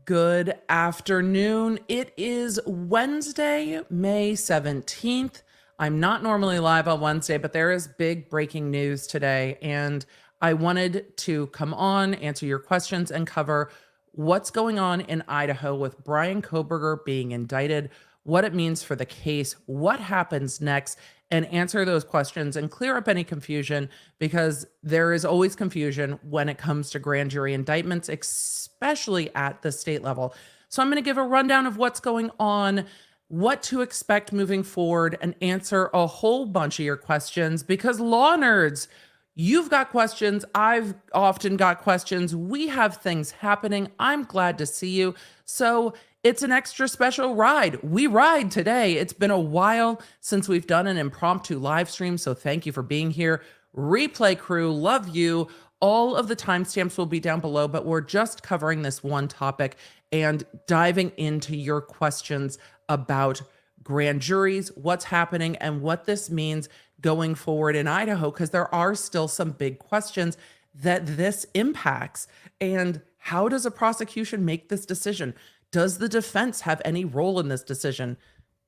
Good afternoon. It is Wednesday, May 17th. I'm not normally live on Wednesday, but there is big breaking news today, and I wanted to come on, answer your questions, and cover what's going on in Idaho with Bryan Kohberger being indicted, what it means for the case, what happens next, and answer those questions and clear up any confusion, because there is always confusion when it comes to grand jury indictments, especially at the state level. So I'm going to give a rundown of what's going on, what to expect moving forward, and answer a whole bunch of your questions, because law nerds, you've got questions. I've often got questions. We have things happening. I'm glad to see you. So it's an extra special ride. We ride today. It's been a while since we've done an impromptu live stream, so thank you for being here. Replay crew, love you. All of the timestamps will be down below, but we're just covering this one topic and diving into your questions about grand juries, what's happening, and what this means going forward in Idaho, because there are still some big questions that this impacts. And how does a prosecution make this decision? Does the defense have any role in this decision?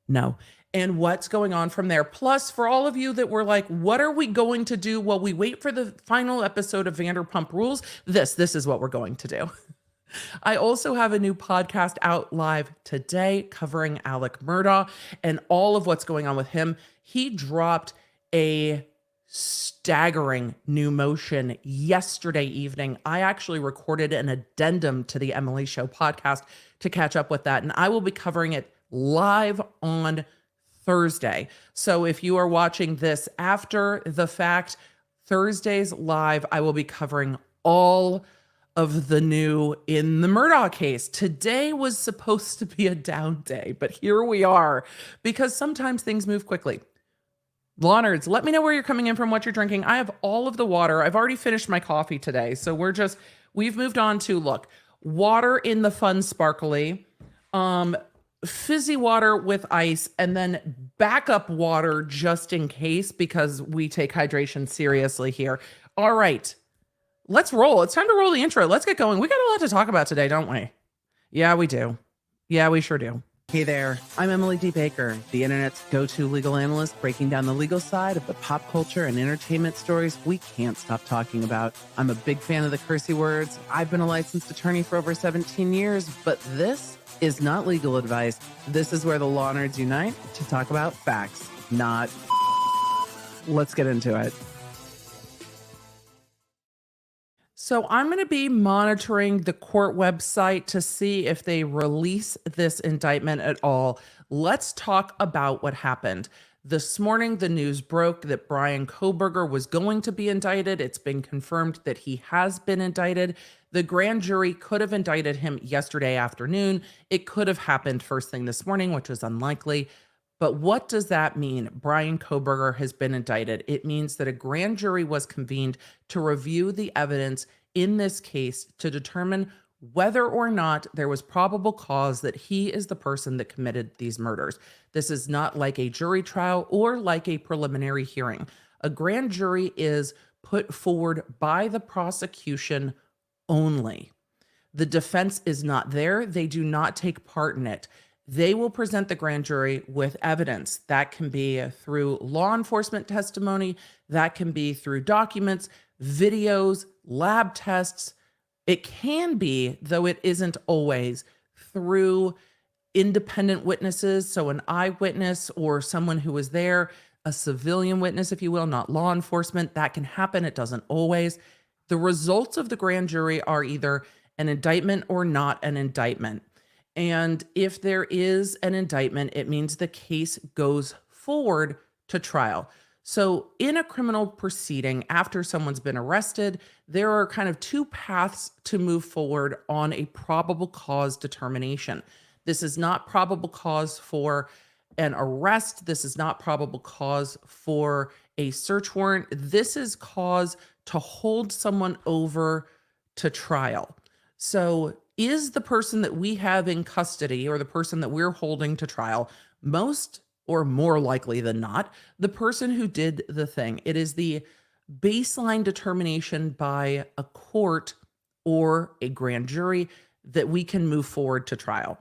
No. And what's going on from there? Plus, for all of you that were like, what are we going to do while we wait for the final episode of Vanderpump Rules? This is what we're going to do. I also have a new podcast out live today covering Alec Murdaugh and all of what's going on with him. He dropped a staggering new motion yesterday evening. I actually recorded an addendum to the Emily Show podcast to catch up with that, and I will be covering it live on Thursday. So if you are watching this after the fact, Thursday's live, I will be covering all of the new in the Murdaugh case. Today was supposed to be a down day, but here we are, because sometimes things move quickly. Law nerds, let me know where you're coming in from, what you're drinking. I have all of the water. I've already finished my coffee today. So we've moved on to, look, water in the fun sparkly, fizzy water with ice, and then backup water just in case, because we take hydration seriously here. All right, let's roll. It's time to roll the intro. Let's get going. We got a lot to talk about today, don't we? Yeah, we do. Yeah, we sure do. Hey there, I'm Emily D. Baker, the internet's go-to legal analyst, breaking down the legal side of the pop culture and entertainment stories we can't stop talking about. I'm a big fan of the cursey words. I've been a licensed attorney for over 17 years, but this is not legal advice. This is where the law nerds unite to talk about facts, not... Let's get into it. So I'm going to be monitoring the court website to see if they release this indictment at all. Let's talk about what happened. This morning, the news broke that Bryan Kohberger was going to be indicted. It's been confirmed that he has been indicted. The grand jury could have indicted him yesterday afternoon. It could have happened first thing this morning, which is unlikely. But what does that mean? Bryan Kohberger has been indicted. It means that a grand jury was convened to review the evidence in this case to determine whether or not there was probable cause that he is the person that committed these murders. This is not like a jury trial or like a preliminary hearing. A grand jury is put forward by the prosecution only. The defense is not there. They do not take part in it. They will present the grand jury with evidence. That can be through law enforcement testimony. That can be through documents, videos, lab tests. It can be, though it isn't always, through independent witnesses. So an eyewitness or someone who was there, a civilian witness, if you will, not law enforcement. That can happen. It doesn't always. The results of the grand jury are either an indictment or not an indictment. And if there is an indictment, it means the case goes forward to trial. So in a criminal proceeding, after someone's been arrested, there are kind of two paths to move forward on a probable cause determination. This is not probable cause for an arrest. This is not probable cause for a search warrant. This is cause to hold someone over to trial. So is the person that we have in custody, or the person that we're holding to trial, most or more likely than not, the person who did the thing? It is the baseline determination by a court or a grand jury that we can move forward to trial.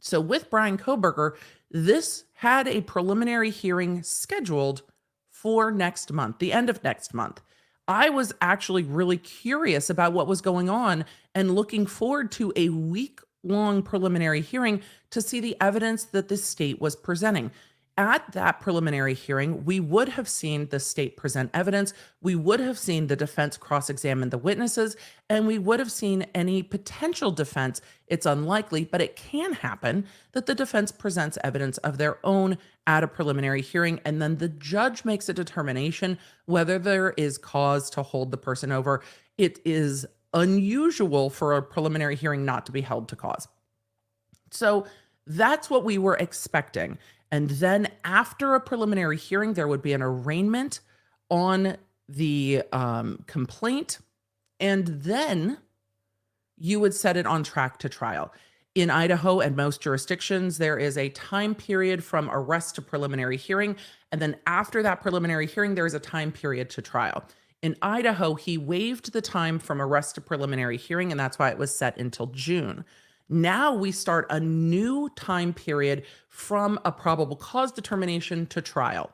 So with Bryan Kohberger, this had a preliminary hearing scheduled for next month, the end of next month. I was actually really curious about what was going on and looking forward to a week-long preliminary hearing to see the evidence that the state was presenting. At that preliminary hearing, we would have seen the state present evidence, we would have seen the defense cross-examine the witnesses, and we would have seen any potential defense. It's unlikely, but it can happen that the defense presents evidence of their own at a preliminary hearing, and then the judge makes a determination whether there is cause to hold the person over. It is unusual for a preliminary hearing not to be held to cause. So that's what we were expecting. And then after a preliminary hearing, there would be an arraignment on the complaint, and then you would set it on track to trial. In Idaho and most jurisdictions, there is a time period from arrest to preliminary hearing, and then after that preliminary hearing, there is a time period to trial. In Idaho, he waived the time from arrest to preliminary hearing, and that's why it was set until June. Now we start a new time period from a probable cause determination to trial.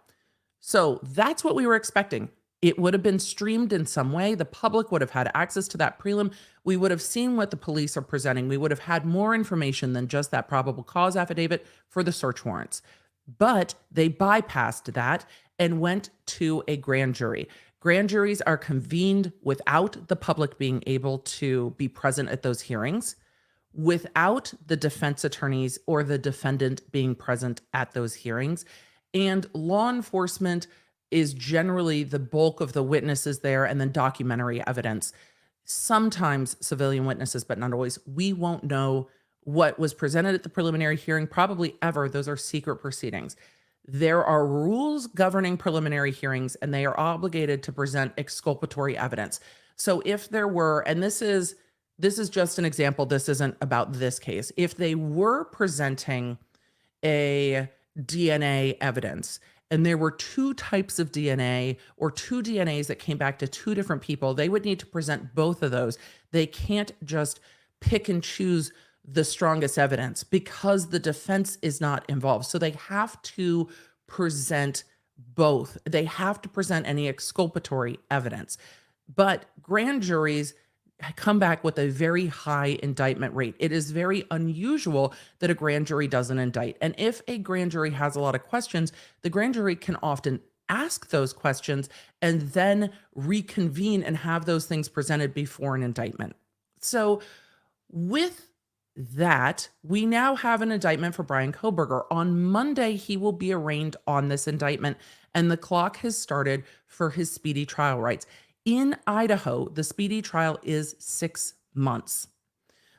So that's what we were expecting. It would have been streamed in some way. The public would have had access to that prelim. We would have seen what the police are presenting. We would have had more information than just that probable cause affidavit for the search warrants. But they bypassed that and went to a grand jury. Grand juries are convened without the public being able to be present at those hearings, without the defense attorneys or the defendant being present at those hearings. And law enforcement is generally the bulk of the witnesses there, and then documentary evidence. Sometimes civilian witnesses, but not always. We won't know what was presented at the preliminary hearing, probably ever. Those are secret proceedings. There are rules governing preliminary hearings, and they are obligated to present exculpatory evidence. So if there were, and this is just an example, this isn't about this case. If they were presenting a DNA evidence and there were two types of DNA or two DNAs that came back to two different people, they would need to present both of those. They can't just pick and choose the strongest evidence because the defense is not involved. So they have to present both. They have to present any exculpatory evidence. But grand juries come back with a very high indictment rate. It is very unusual that a grand jury doesn't indict. And if a grand jury has a lot of questions, the grand jury can often ask those questions and then reconvene and have those things presented before an indictment. So with that, we now have an indictment for Bryan Kohberger. On Monday, he will be arraigned on this indictment, and the clock has started for his speedy trial rights. In Idaho, the speedy trial is 6 months.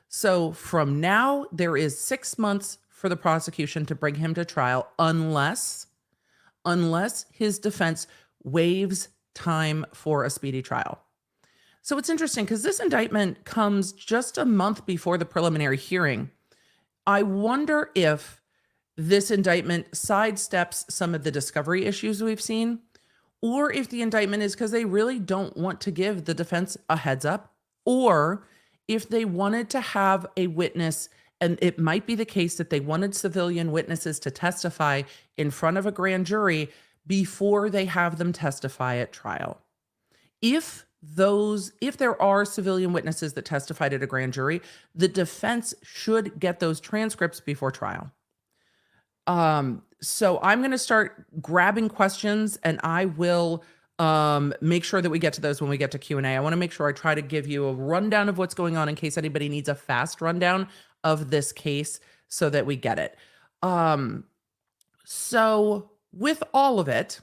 So from now, there is 6 months for the prosecution to bring him to trial unless his defense waives time for a speedy trial. So it's interesting because this indictment comes just a month before the preliminary hearing. I wonder if this indictment sidesteps some of the discovery issues we've seen, or if the indictment is because they really don't want to give the defense a heads up, or if they wanted to have a witness, and it might be the case that they wanted civilian witnesses to testify in front of a grand jury before they have them testify at trial. If there are civilian witnesses that testified at a grand jury, the defense should get those transcripts before trial. So I'm going to start grabbing questions, and I will make sure that we get to those when we get to Q&A. I want to make sure I try to give you a rundown of what's going on in case anybody needs a fast rundown of this case so that we get it. So with all of it,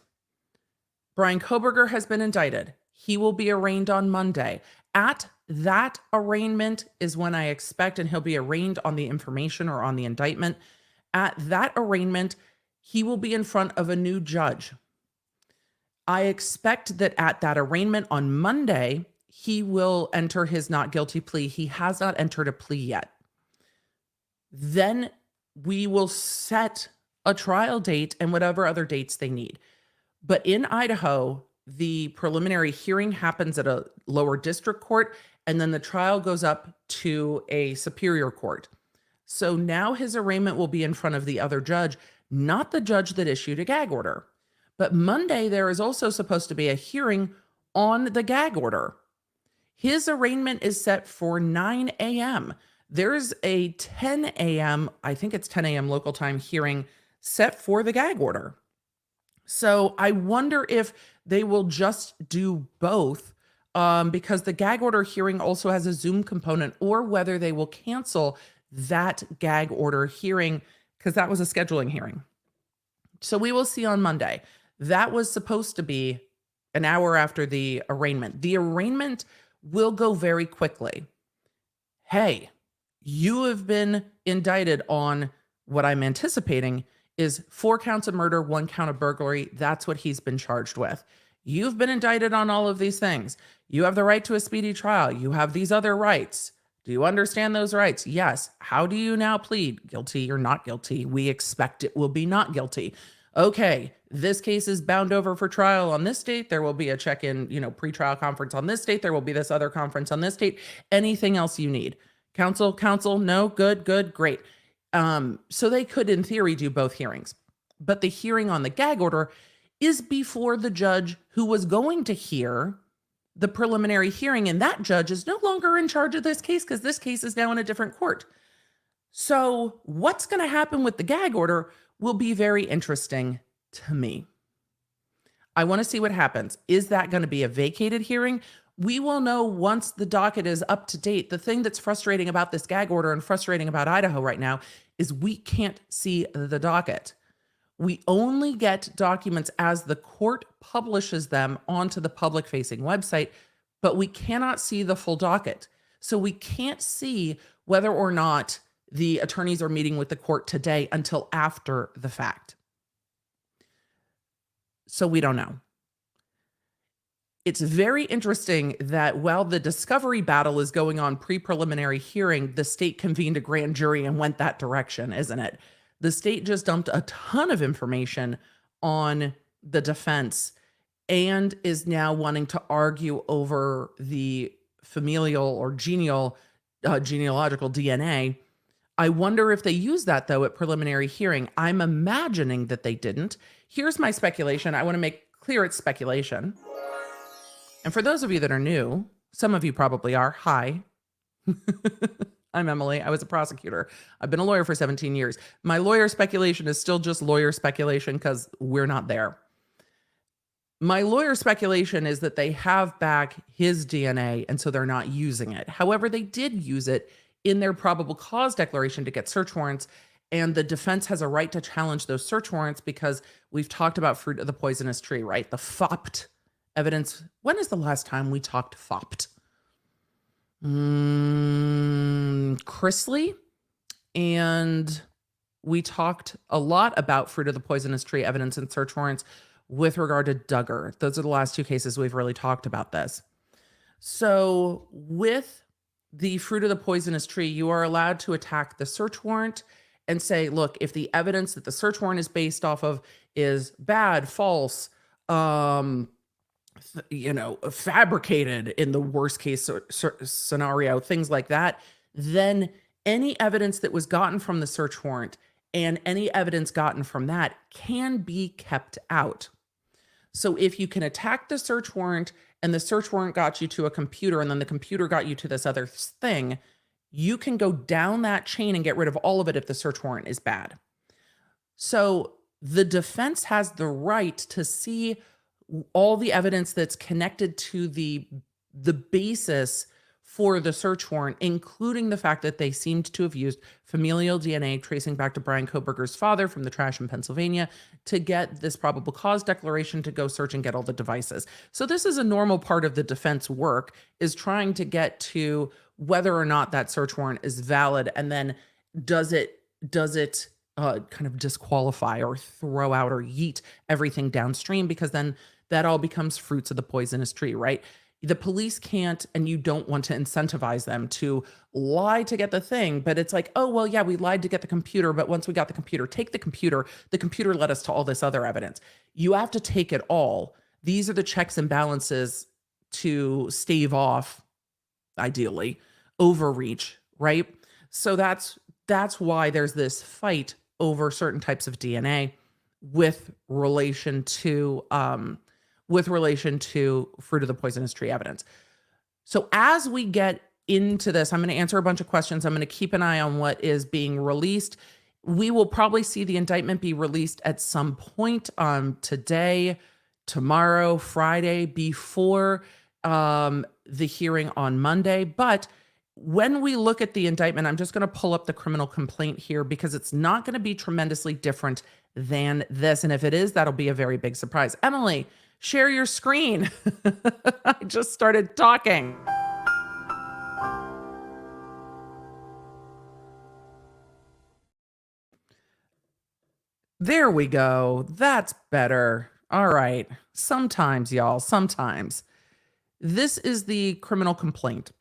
Bryan Kohberger has been indicted. He will be arraigned on Monday. At that arraignment is when I expect, and he'll be arraigned on the information or on the indictment. At that arraignment, he will be in front of a new judge. I expect that at that arraignment on Monday, he will enter his not guilty plea. He has not entered a plea yet. Then we will set a trial date and whatever other dates they need. But in Idaho, the preliminary hearing happens at a lower district court, and then the trial goes up to a superior court. So now his arraignment will be in front of the other judge, not the judge that issued a gag order. But Monday, there is also supposed to be a hearing on the gag order. His arraignment is set for 9 a.m. There's a 10 a.m., I think it's 10 a.m. local time hearing set for the gag order. So I wonder if they will just do both, because the gag order hearing also has a Zoom component, or whether they will cancel that gag order hearing because that was a scheduling hearing. So we will see on Monday. That was supposed to be an hour after the arraignment. The arraignment will go very quickly. Hey, you have been indicted on what I'm anticipating is 4 counts of murder, 1 count of burglary. That's what he's been charged with. You've been indicted on all of these things. You have the right to a speedy trial. You have these other rights. Do you understand those rights? Yes. How do you now plead? Guilty or not guilty? We expect it will be not guilty. Okay, this case is bound over for trial on this date. There will be a check-in, pretrial conference on this date. There will be this other conference on this date. Anything else you need? Counsel, no, good, great. So they could, in theory, do both hearings. But the hearing on the gag order is before the judge who was going to hear the preliminary hearing, and that judge is no longer in charge of this case because this case is now in a different court. So what's going to happen with the gag order will be very interesting to me. I want to see what happens. Is that going to be a vacated hearing? We will know once the docket is up to date. The thing that's frustrating about this gag order and frustrating about Idaho right now is we can't see the docket. We only get documents as the court publishes them onto the public-facing website, but we cannot see the full docket. So we can't see whether or not the attorneys are meeting with the court today until after the fact. So we don't know. It's very interesting that while the discovery battle is going on pre-preliminary hearing, the state convened a grand jury and went that direction, isn't it? The state just dumped a ton of information on the defense and is now wanting to argue over the familial or genealogical DNA. I wonder if they use that, though, at preliminary hearing. I'm imagining that they didn't. Here's my speculation. I want to make clear it's speculation. And for those of you that are new, some of you probably are. Hi. I'm Emily. I was a prosecutor. I've been a lawyer for 17 years. My lawyer speculation is still just lawyer speculation because we're not there. My lawyer speculation is that they have back his DNA, and so they're not using it. However, they did use it in their probable cause declaration to get search warrants, and the defense has a right to challenge those search warrants because we've talked about fruit of the poisonous tree, right? The FOPT evidence. When is the last time we talked FOPT? Chrisley, and we talked a lot about fruit of the poisonous tree evidence and search warrants with regard to Duggar. Those are the last 2 cases we've really talked about this. So with the fruit of the poisonous tree, you are allowed to attack the search warrant and say, look, if the evidence that the search warrant is based off of is bad, false, fabricated in the worst case scenario, things like that, then any evidence that was gotten from the search warrant and any evidence gotten from that can be kept out. So if you can attack the search warrant and the search warrant got you to a computer and then the computer got you to this other thing, you can go down that chain and get rid of all of it if the search warrant is bad. So the defense has the right to see all the evidence that's connected to the basis for the search warrant, including the fact that they seemed to have used familial DNA tracing back to Bryan Kohberger's father from the trash in Pennsylvania to get this probable cause declaration to go search and get all the devices. So this is a normal part of the defense work, is trying to get to whether or not that search warrant is valid, and then does it kind of disqualify or throw out or yeet everything downstream, because then that all becomes fruits of the poisonous tree, right? The police can't, and you don't want to incentivize them to lie to get the thing, but it's like, oh, well, yeah, we lied to get the computer, but once we got the computer, take the computer led us to all this other evidence. You have to take it all. These are the checks and balances to stave off ideally, overreach, right? So that's why there's this fight over certain types of DNA with relation to fruit of the poisonous tree evidence. So as we get into this, I'm going to answer a bunch of questions. I'm going to keep an eye on what is being released. We will probably see the indictment be released at some point today, tomorrow, Friday, before the hearing on Monday. But when we look at the indictment, I'm just going to pull up the criminal complaint here because it's not going to be tremendously different than this. And if it is, that'll be a very big surprise. Emily, share your screen. I just started talking. There we go. That's better. All right. Sometimes, y'all, sometimes. This is the criminal complaint.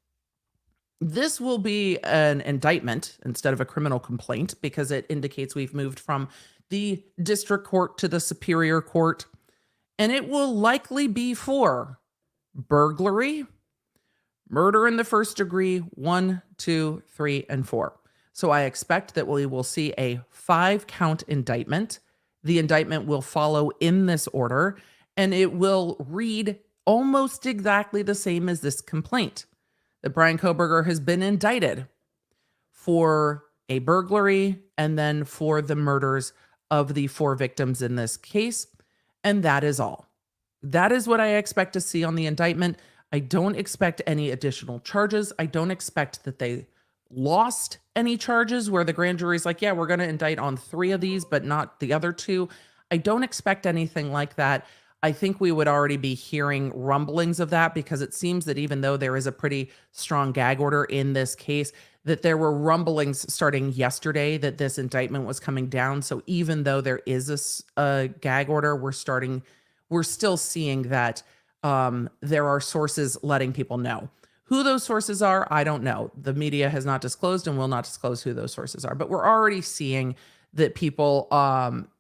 This will be an indictment instead of a criminal complaint because it indicates we've moved from the district court to the superior court. And it will likely be for burglary, murder in the first degree, 1, 2, 3, and 4. So I expect that we will see a 5-count indictment. The indictment will follow in this order, and it will read almost exactly the same as this complaint. That Bryan Kohberger has been indicted for a burglary and then for the murders of the 4 victims in this case. And that is all. That is what I expect to see on the indictment. I don't expect any additional charges. I don't expect that they lost any charges where the grand jury's like, yeah, we're going to indict on 3 of these, but not the other 2. I don't expect anything like that. I think we would already be hearing rumblings of that because it seems that even though there is a pretty strong gag order in this case, that there were rumblings starting yesterday that this indictment was coming down. So even though there is a gag order, we're still seeing that there are sources letting people know. Who those sources are, I don't know. The media has not disclosed and will not disclose who those sources are. But we're already seeing that people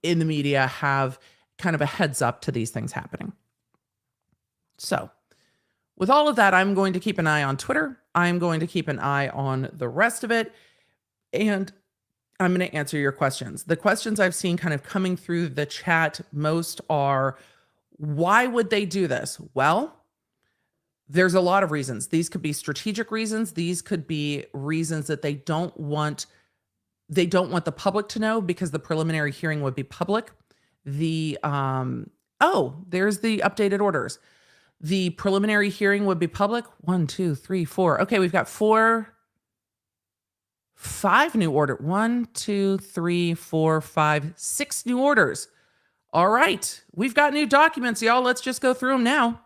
in the media have kind of a heads up to these things happening. So with all of that, I'm going to keep an eye on Twitter. I'm going to keep an eye on the rest of it. And I'm going to answer your questions. The questions I've seen kind of coming through the chat most are, why would they do this? Well, there's a lot of reasons. These could be strategic reasons. These could be reasons that they don't want the public to know because the preliminary hearing would be public. There's the updated orders. The preliminary hearing would be public. 1, 2, 3, 4. Okay, we've got 5 new orders. 1, 2, 3, 4, 5, 6 new orders. All right, we've got new documents, y'all. Let's just go through them now.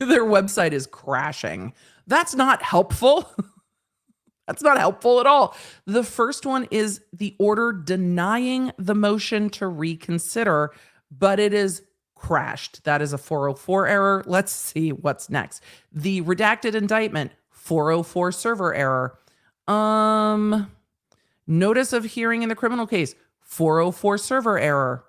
Their website is crashing. That's not helpful. That's not helpful at all. The first one is the order denying the motion to reconsider, but it is crashed. That is a 404 error. Let's see what's next. The redacted indictment, 404 server error. Notice of hearing in the criminal case, 404 server error.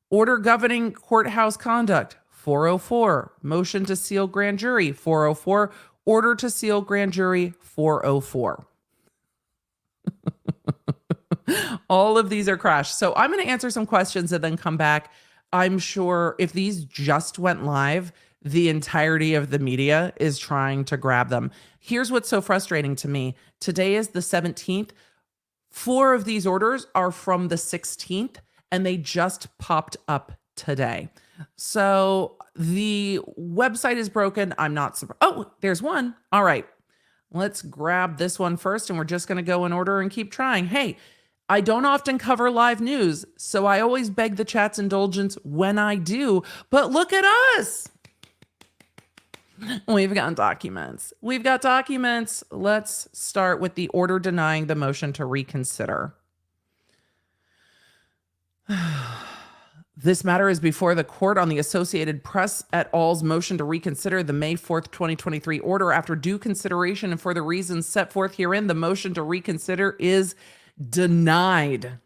Order governing courthouse conduct, 404. Motion to seal grand jury, 404. Order to seal grand jury, 404. All of these are crashed. So I'm going to answer some questions and then come back. I'm sure if these just went live, the entirety of the media is trying to grab them. Here's what's so frustrating to me. Today is the 17th. 4 of these orders are from the 16th, and they just popped up today. So the website is broken. I'm not surprised. Oh, there's one. All right. Let's grab this one first, and we're just going to go in order and keep trying. Hey, I don't often cover live news, so I always beg the chat's indulgence when I do. But look at us. We've got documents. We've got documents. Let's start with the order denying the motion to reconsider. This matter is before the court on the Associated Press et al.'s motion to reconsider the May 4th, 2023 order. After due consideration and for the reasons set forth herein, the motion to reconsider is denied.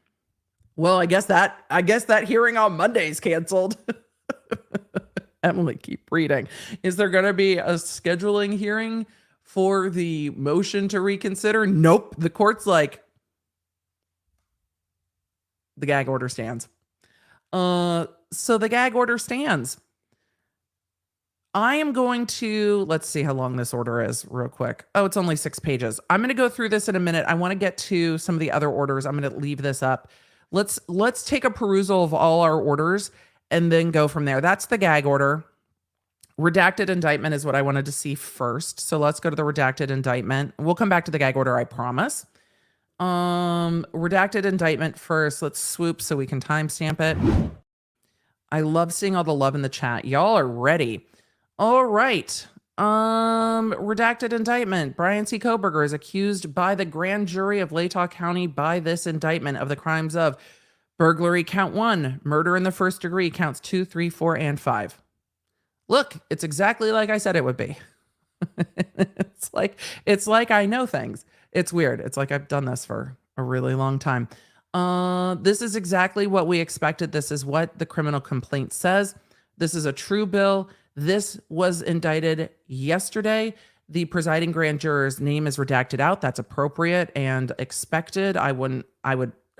Well, I guess that hearing on Monday is canceled. Emily, keep reading. Is there going to be a scheduling hearing for the motion to reconsider? Nope. The court's like, the gag order stands. So the gag order stands. I am going to, let's see how long this order is real quick. Oh, it's only 6 pages. I'm going to go through this in a minute. I want to get to some of the other orders. I'm going to leave this up. Let's take a perusal of all our orders and then go from there. That's the gag order. Redacted indictment is what I wanted to see first. So let's go to the redacted indictment. We'll come back to the gag order, I promise. Redacted indictment first. Let's swoop so we can timestamp it. I love seeing all the love in the chat. Y'all are ready. All right. Redacted indictment. Bryan C. Kohberger is accused by the grand jury of Latah County by this indictment of the crimes of burglary, count 1, murder in the first degree, counts 2, 3, 4, and 5. Look, it's exactly like I said it would be. It's like I know things. It's weird. It's like I've done this for a really long time. This is exactly what we expected. This is what the criminal complaint says. This is a true bill. This was indicted yesterday. The presiding grand juror's name is redacted out. That's appropriate and expected. I would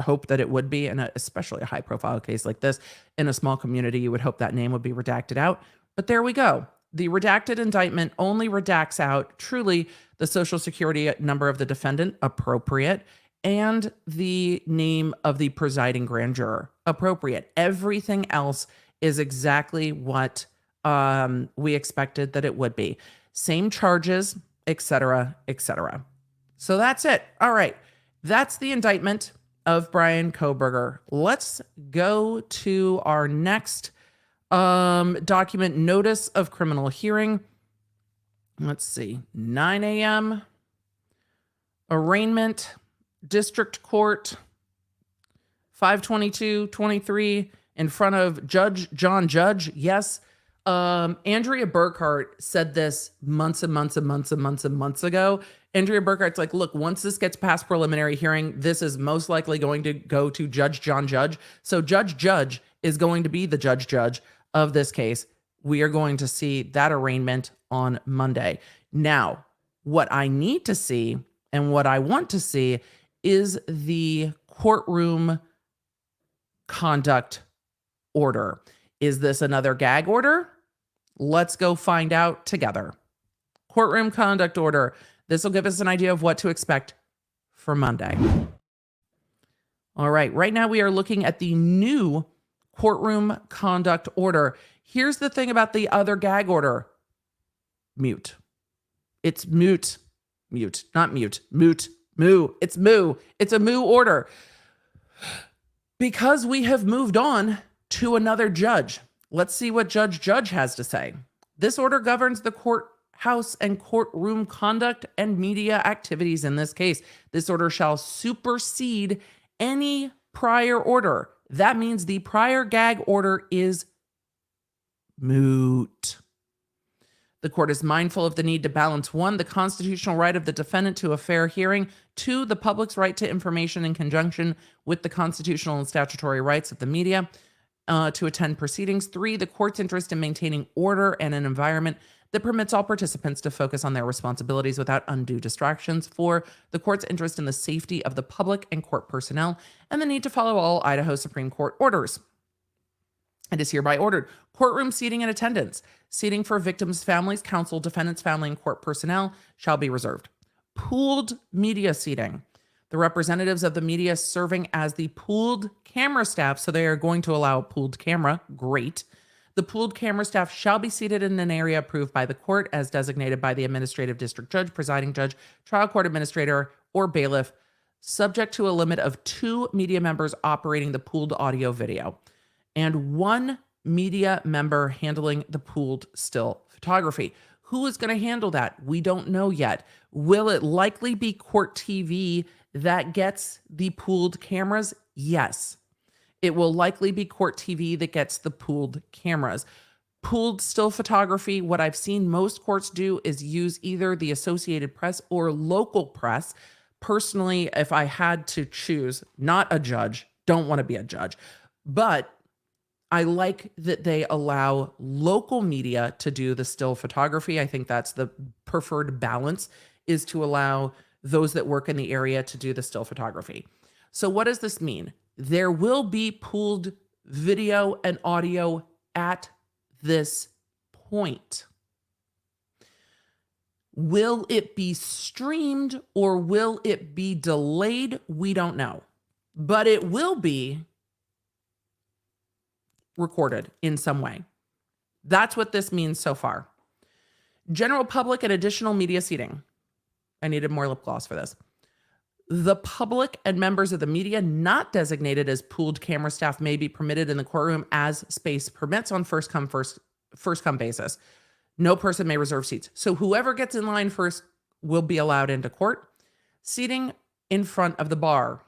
hope that it would be, in especially a high profile case like this. In a small community, you would hope that name would be redacted out. But there we go. The redacted indictment only redacts out truly the social security number of the defendant, appropriate, and the name of the presiding grand juror, appropriate. Everything else is exactly what we expected that it would be. Same charges, etc., etc. So that's it. All right. That's the indictment of Bryan Kohberger. Let's go to our next document, notice of criminal hearing. Let's see, 9 a.m. Arraignment, district court, 5/22/23 in front of Judge John Judge. Yes. Andrea Burkhart said this months and months and months and months and months ago. Andrea Burkhart's like, look, once this gets past preliminary hearing, this is most likely going to go to Judge John Judge. So Judge Judge is going to be the judge of this case. We are going to see that arraignment on Monday. Now, what I need to see and what I want to see is the courtroom conduct order. Is this another gag order? Let's go find out together. Courtroom conduct order. This will give us an idea of what to expect for Monday. All right, right now we are looking at the new courtroom conduct order. Here's the thing about the other gag order. Mute. It's mute. Mute, not mute. Moot. Moo. It's moo. It's a moo order. Because we have moved on to another judge. Let's see what Judge Judge has to say. This order governs the courthouse and courtroom conduct and media activities in this case. This order shall supersede any prior order. That means the prior gag order is moot. The court is mindful of the need to balance 1, the constitutional right of the defendant to a fair hearing, 2, the public's right to information in conjunction with the constitutional and statutory rights of the media to attend proceedings, 3, the court's interest in maintaining order and an environment that permits all participants to focus on their responsibilities without undue distractions, 4, the court's interest in the safety of the public and court personnel, and the need to follow all Idaho Supreme Court orders. It is hereby ordered. Courtroom seating and attendance. Seating for victims' families, counsel, defendants' family, and court personnel shall be reserved. Pooled media seating. The representatives of the media serving as the pooled camera staff, so they are going to allow a pooled camera. Great. The pooled camera staff shall be seated in an area approved by the court as designated by the administrative district judge, presiding judge, trial court administrator, or bailiff, subject to a limit of 2 media members operating the pooled audio video, and 1 media member handling the pooled still photography. Who is going to handle that? We don't know yet. Will it likely be Court TV that gets the pooled cameras? Yes. It will likely be Court TV that gets the pooled cameras. Pooled still photography, what I've seen most courts do is use either the Associated Press or local press. Personally, if I had to choose, not a judge, don't want to be a judge. But I like that they allow local media to do the still photography. I think that's the preferred balance, is to allow those that work in the area to do the still photography. So what does this mean? There will be pooled video and audio at this point. Will it be streamed or will it be delayed? We don't know. But it will be recorded in some way. That's what this means so far. General public and additional media seating. I needed more lip gloss for this. The public and members of the media not designated as pooled camera staff may be permitted in the courtroom as space permits on first come basis. No person may reserve seats. So whoever gets in line first will be allowed into court. Seating in front of the bar,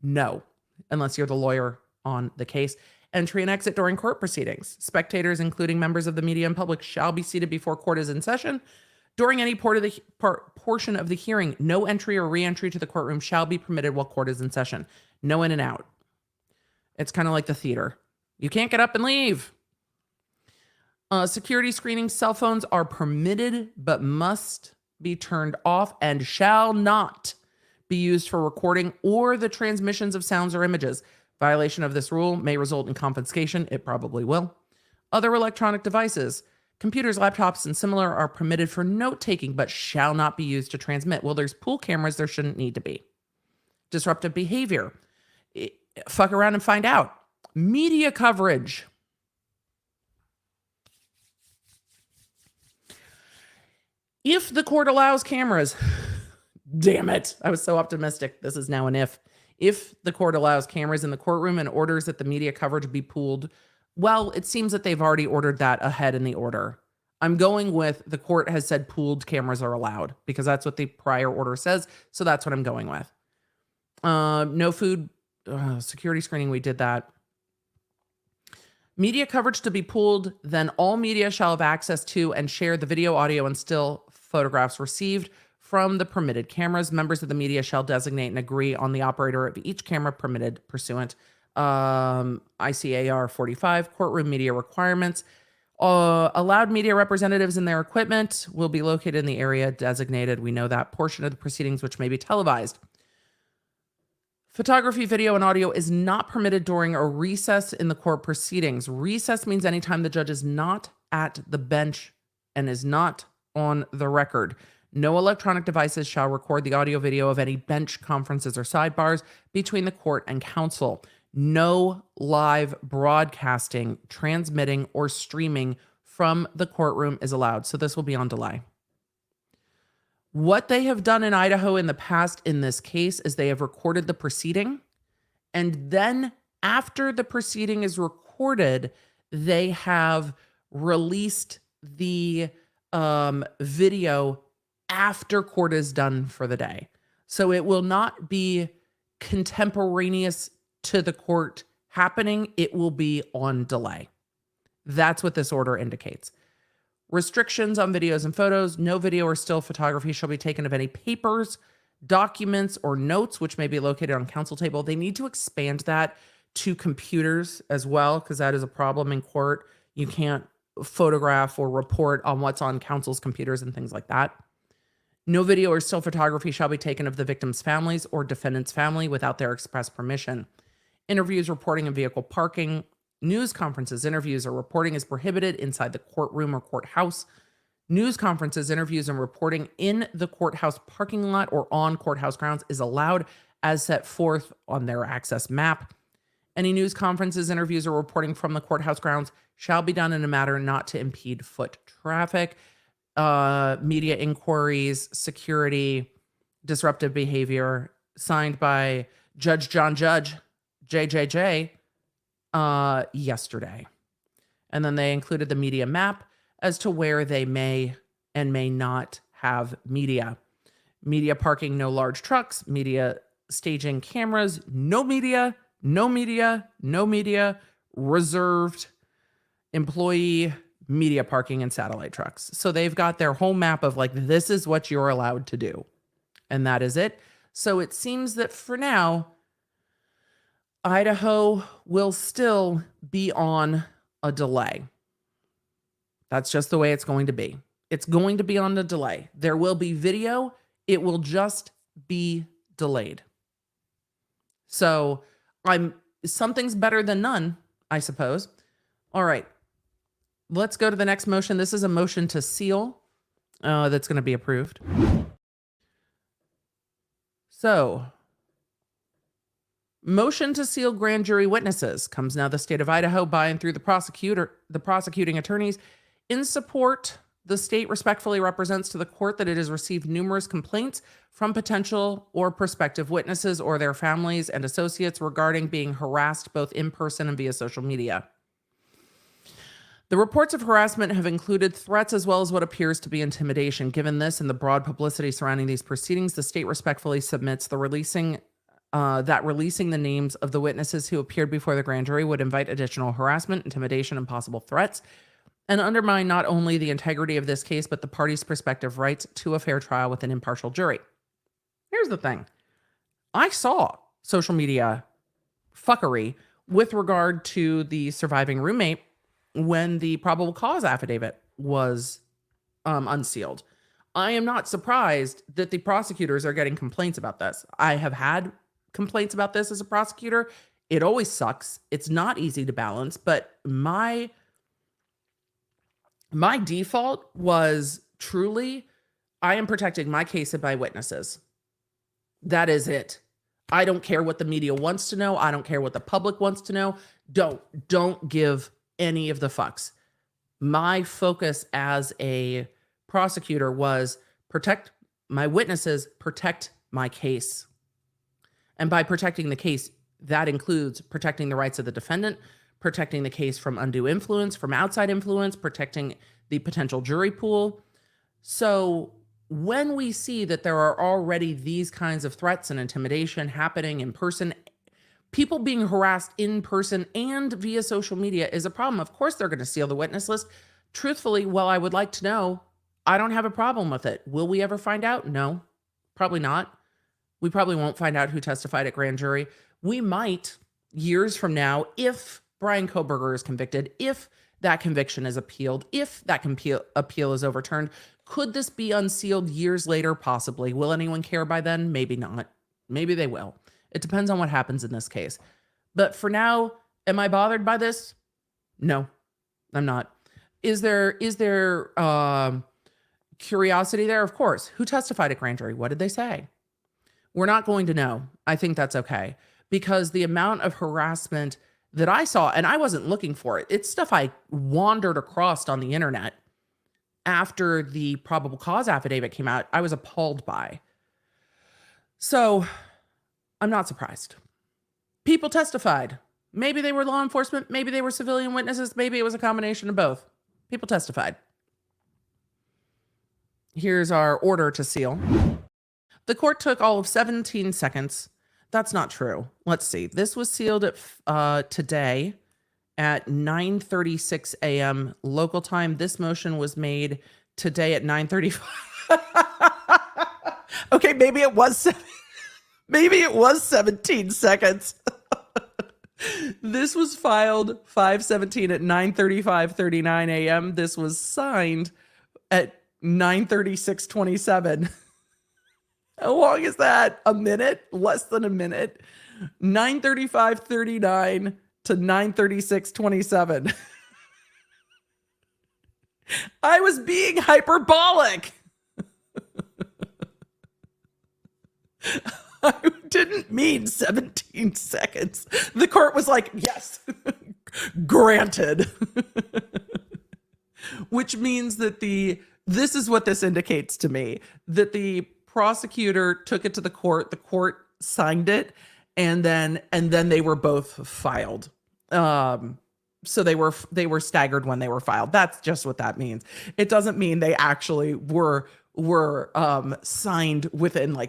no, unless you're the lawyer on the case. Entry and exit during court proceedings. Spectators, including members of the media and public, shall be seated before court is in session. During any portion of the hearing, no entry or re-entry to the courtroom shall be permitted while court is in session. No in and out. It's kind of like the theater. You can't get up and leave. Security screening, cell phones are permitted but must be turned off and shall not be used for recording or the transmissions of sounds or images. Violation of this rule may result in confiscation. It probably will. Other electronic devices, computers, laptops, and similar are permitted for note-taking but shall not be used to transmit. Well, there's pool cameras. There shouldn't need to be. Disruptive behavior. Fuck around and find out. Media coverage. If the court allows cameras, damn it, I was so optimistic. This is now an if. If the court allows cameras in the courtroom and orders that the media coverage be pooled, well, it seems that they've already ordered that ahead in the order. I'm going with the court has said pooled cameras are allowed because that's what the prior order says. So that's what I'm going with. No food, security screening, we did that. Media coverage to be pooled, then all media shall have access to and share the video, audio, and still photographs received from the permitted cameras. Members of the media shall designate and agree on the operator of each camera permitted pursuant ICAR 45, courtroom media requirements. Allowed media representatives and their equipment will be located in the area designated. We know that portion of the proceedings which may be televised. Photography, video, and audio is not permitted during a recess in the court proceedings. Recess means anytime the judge is not at the bench and is not on the record. No electronic devices shall record the audio video of any bench conferences or sidebars between the court and counsel. No live broadcasting, transmitting, or streaming from the courtroom is allowed. So this will be on delay. What they have done in Idaho in the past in this case is they have recorded the proceeding. And then after the proceeding is recorded, they have released the video after court is done for the day. So it will not be contemporaneous to the court happening. It will be on delay. That's what this order indicates. Restrictions on videos and photos. No video or still photography shall be taken of any papers, documents, or notes which may be located on counsel table. They need to expand that to computers as well, because that is a problem in court. You can't photograph or report on what's on counsel's computers and things like that. No video or still photography shall be taken of the victim's families or defendant's family without their express permission. Interviews, reporting, and vehicle parking. News conferences, interviews, or reporting is prohibited inside the courtroom or courthouse. News conferences, interviews, and reporting in the courthouse parking lot or on courthouse grounds is allowed as set forth on their access map. Any news conferences, interviews, or reporting from the courthouse grounds shall be done in a manner not to impede foot traffic. Media inquiries, security, disruptive behavior, signed by Judge John Judge, JJJ, yesterday. And then they included the media map as to where they may and may not have media. Media parking, no large trucks, media staging cameras, no media, no media, no media, reserved employee media parking and satellite trucks. So they've got their whole map of like, this is what you're allowed to do. And that is it. So it seems that for now, Idaho will still be on a delay. That's just the way it's going to be. It's going to be on a delay. There will be video. It will just be delayed. So something's better than none, I suppose. All right. Let's go to the next motion. This is a motion to seal that's going to be approved. So, motion to seal grand jury witnesses comes now the state of Idaho by and through the prosecuting attorneys. In support, the state respectfully represents to the court that it has received numerous complaints from potential or prospective witnesses or their families and associates regarding being harassed both in person and via social media. The reports of harassment have included threats as well as what appears to be intimidation. Given this and the broad publicity surrounding these proceedings, the state respectfully submits the releasing the names of the witnesses who appeared before the grand jury would invite additional harassment, intimidation, and possible threats, and undermine not only the integrity of this case, but the parties' prospective rights to a fair trial with an impartial jury. Here's the thing. I saw social media fuckery with regard to the surviving roommate when the probable cause affidavit was unsealed. I am not surprised that the prosecutors are getting complaints about this. I have had complaints about this as a prosecutor. It always sucks. It's not easy to balance, but my default was truly, I am protecting my case and my witnesses. That is it. I don't care what the media wants to know. I don't care what the public wants to know. Don't give any of the fucks. My focus as a prosecutor was protect my witnesses, protect my case. And by protecting the case, that includes protecting the rights of the defendant, protecting the case from undue influence, from outside influence, protecting the potential jury pool. So when we see that there are already these kinds of threats and intimidation happening in person, people being harassed in person and via social media is a problem. Of course, they're going to seal the witness list. Truthfully, well, I would like to know, I don't have a problem with it. Will we ever find out? No, probably not. We probably won't find out who testified at grand jury. We might years from now, if Bryan Kohberger is convicted, if that conviction is appealed, if that appeal is overturned. Could this be unsealed years later? Possibly. Will anyone care by then? Maybe not. Maybe they will. It depends on what happens in this case. But for now, am I bothered by this? No, I'm not. Is there curiosity there? Of course. Who testified at grand jury? What did they say? We're not going to know. I think that's okay. Because the amount of harassment that I saw, and I wasn't looking for it, it's stuff I wandered across on the internet after the probable cause affidavit came out, I was appalled by. So I'm not surprised. People testified. Maybe they were law enforcement, maybe they were civilian witnesses, maybe it was a combination of both. People testified. Here's our order to seal. The court took all of 17 seconds. That's not true. Let's see. This was sealed at today at 9:36 a.m. local time. This motion was made today at 9:35. Okay, maybe it was 17 seconds. This was filed 5/17 at 9:35:39 a.m. This was signed at 9:36:27. How long is that? A minute? Less than a minute? 9:35:39 to 9:36:27. I was being hyperbolic. I didn't mean 17 seconds. The court was like, yes, granted. Which means that this is what this indicates to me, that the prosecutor took it to the court signed it, and then they were both filed. So they were staggered when they were filed. That's just what that means. It doesn't mean they actually were signed within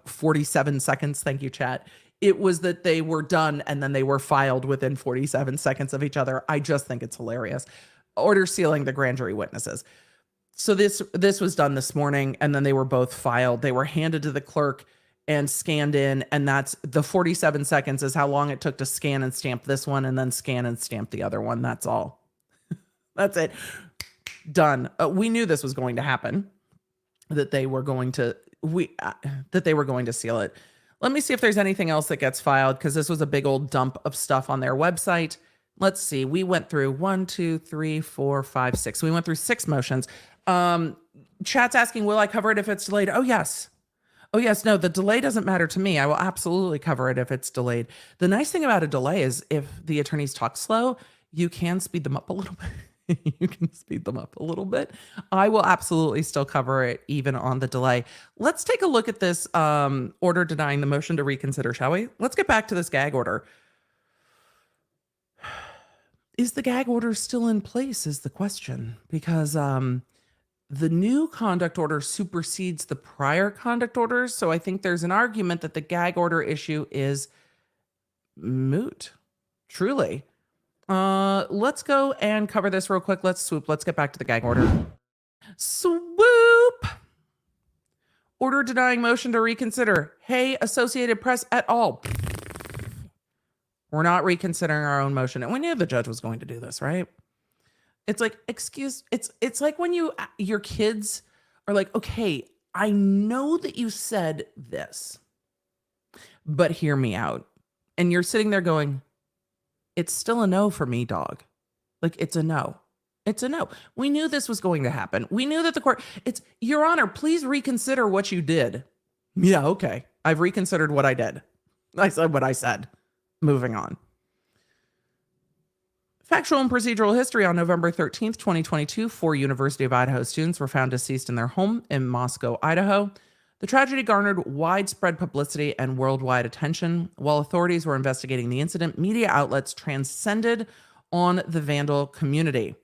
47 seconds. Thank you, chat. It was that they were done and then they were filed within 47 seconds of each other. I just think it's hilarious. Order sealing the grand jury witnesses. So this was done this morning, and then they were both filed. They were handed to the clerk, and scanned in. And that's the 47 seconds is how long it took to scan and stamp this one and then scan and stamp the other one. That's all. That's it. Done. We knew this was going to happen, that they were going to seal it. Let me see if there's anything else that gets filed, because this was a big old dump of stuff on their website. Let's see. We went through 1, 2, 3, 4, 5, 6. We went through 6 motions. Chat's asking, will I cover it if it's delayed? Oh, yes. Oh, yes. No, the delay doesn't matter to me. I will absolutely cover it if it's delayed. The nice thing about a delay is if the attorneys talk slow, you can speed them up a little bit. You can speed them up a little bit. I will absolutely still cover it even on the delay. Let's take a look at this order denying the motion to reconsider, shall we? Let's get back to this gag order. Is the gag order still in place is the question, because the new conduct order supersedes the prior conduct orders. So I think there's an argument that the gag order issue is moot, truly. Let's go and cover this real quick. Let's swoop. Let's get back to the gag order. Swoop. Order denying motion to reconsider. Hey, Associated Press et al. We're not reconsidering our own motion. And we knew the judge was going to do this, right? It's like, it's like when your kids are like, okay, I know that you said this, but hear me out. And you're sitting there going, it's still a no for me, dog. Like, it's a no. It's a no. We knew this was going to happen. We knew that the court, it's, Your Honor, please reconsider what you did. Yeah, okay. I've reconsidered what I did. I said what I said. Moving on. Factual and procedural history. On November 13th, 2022, 4 University of Idaho students were found deceased in their home in Moscow, Idaho. The tragedy garnered widespread publicity and worldwide attention. While authorities were investigating the incident, media outlets transcended on the vandal community.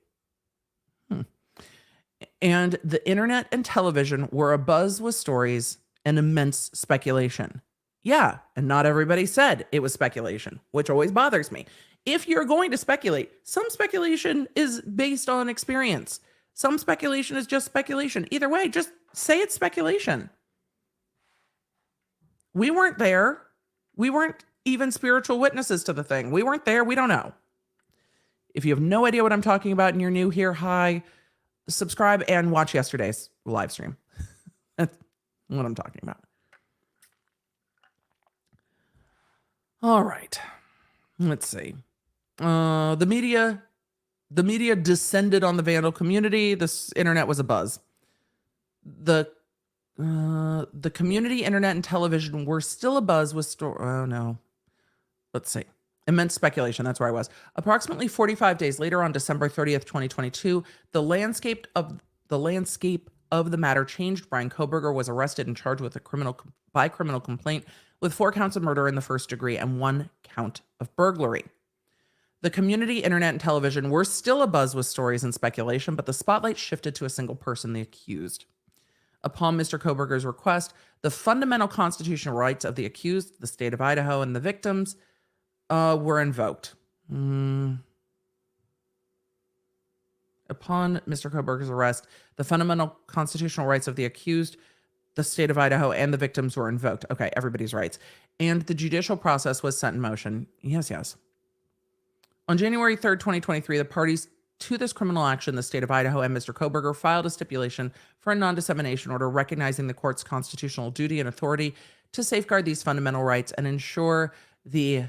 And the internet and television were abuzz with stories and immense speculation. Yeah, and not everybody said it was speculation, which always bothers me. If you're going to speculate, some speculation is based on experience. Some speculation is just speculation. Either way, just say it's speculation. We weren't there. We weren't even spiritual witnesses to the thing. We weren't there. We don't know. If you have no idea what I'm talking about and you're new here, hi, subscribe and watch yesterday's live stream. That's what I'm talking about. All right. Let's see. The media descended on the vandal community. This internet was abuzz. The community, internet, and television were still abuzz with oh no. Let's see. Immense speculation. That's where I was. Approximately 45 days later, on December 30th, 2022, the landscape of the matter changed. Bryan Kohberger was arrested and charged with a criminal complaint with 4 counts of murder in the first degree and 1 count of burglary. The community, internet, and television were still abuzz with stories and speculation, but the spotlight shifted to a single person, the accused. Upon Mr. Kohberger's request, the fundamental constitutional rights of the accused, the state of Idaho, and the victims were invoked. Upon Mr. Kohberger's arrest, the fundamental constitutional rights of the accused, the state of Idaho, and the victims were invoked. Okay, everybody's rights. And the judicial process was set in motion. Yes, yes. On January 3rd, 2023, the parties to this criminal action, the state of Idaho and Mr. Kohberger, filed a stipulation for a non-dissemination order recognizing the court's constitutional duty and authority to safeguard these fundamental rights and ensure the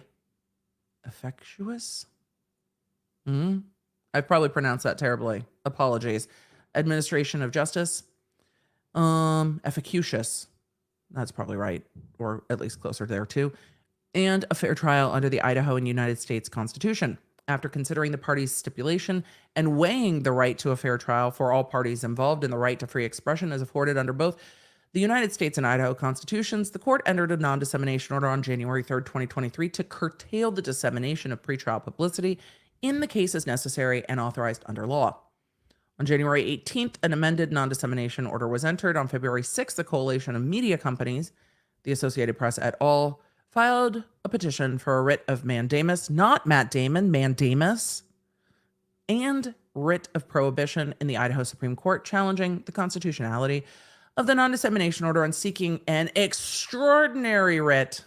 effectuous? I probably pronounced that terribly. Apologies. Administration of justice. Efficacious. That's probably right, or at least closer there too. And a fair trial under the Idaho and United States Constitution. After considering the parties' stipulation and weighing the right to a fair trial for all parties involved and the right to free expression as afforded under both the United States and Idaho constitutions, the court entered a non-dissemination order on January 3rd, 2023 to curtail the dissemination of pretrial publicity in the cases necessary and authorized under law. On January 18th, an amended non-dissemination order was entered. On February 6th, a coalition of media companies, the Associated Press et al., filed a petition for a writ of mandamus, not Matt Damon, mandamus, and writ of prohibition in the Idaho Supreme Court, challenging the constitutionality of the non-dissemination order and seeking an extraordinary writ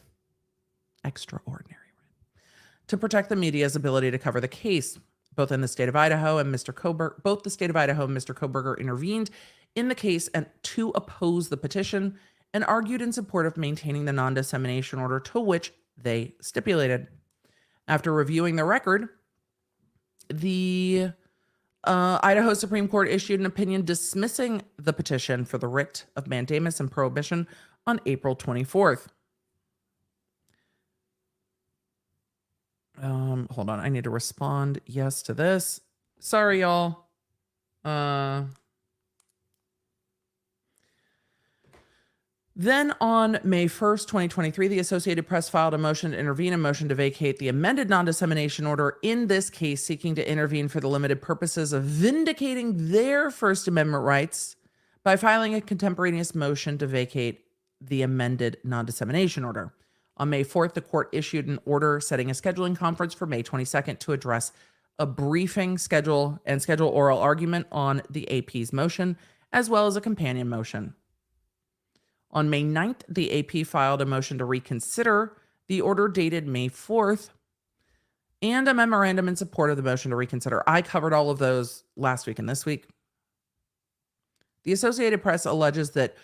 to protect the media's ability to cover the case. Both the state of Idaho and Mr. Kohberger intervened in the case and to oppose the petition and argued in support of maintaining the non-dissemination order to which they stipulated. After reviewing the record, the Idaho Supreme Court issued an opinion dismissing the petition for the writ of mandamus and prohibition on April 24th. Hold on, I need to respond yes to this. Sorry, y'all. Then on May 1st, 2023, the Associated Press filed a motion to intervene, a motion to vacate the amended non-dissemination order in this case, seeking to intervene for the limited purposes of vindicating their First Amendment rights by filing a contemporaneous motion to vacate the amended non-dissemination order. On May 4th, the court issued an order setting a scheduling conference for May 22nd to address a briefing schedule oral argument on the AP's motion, as well as a companion motion. On May 9th, the AP filed a motion to reconsider the order dated May 4th and a memorandum in support of the motion to reconsider. I covered all of those last week and this week. The Associated Press alleges that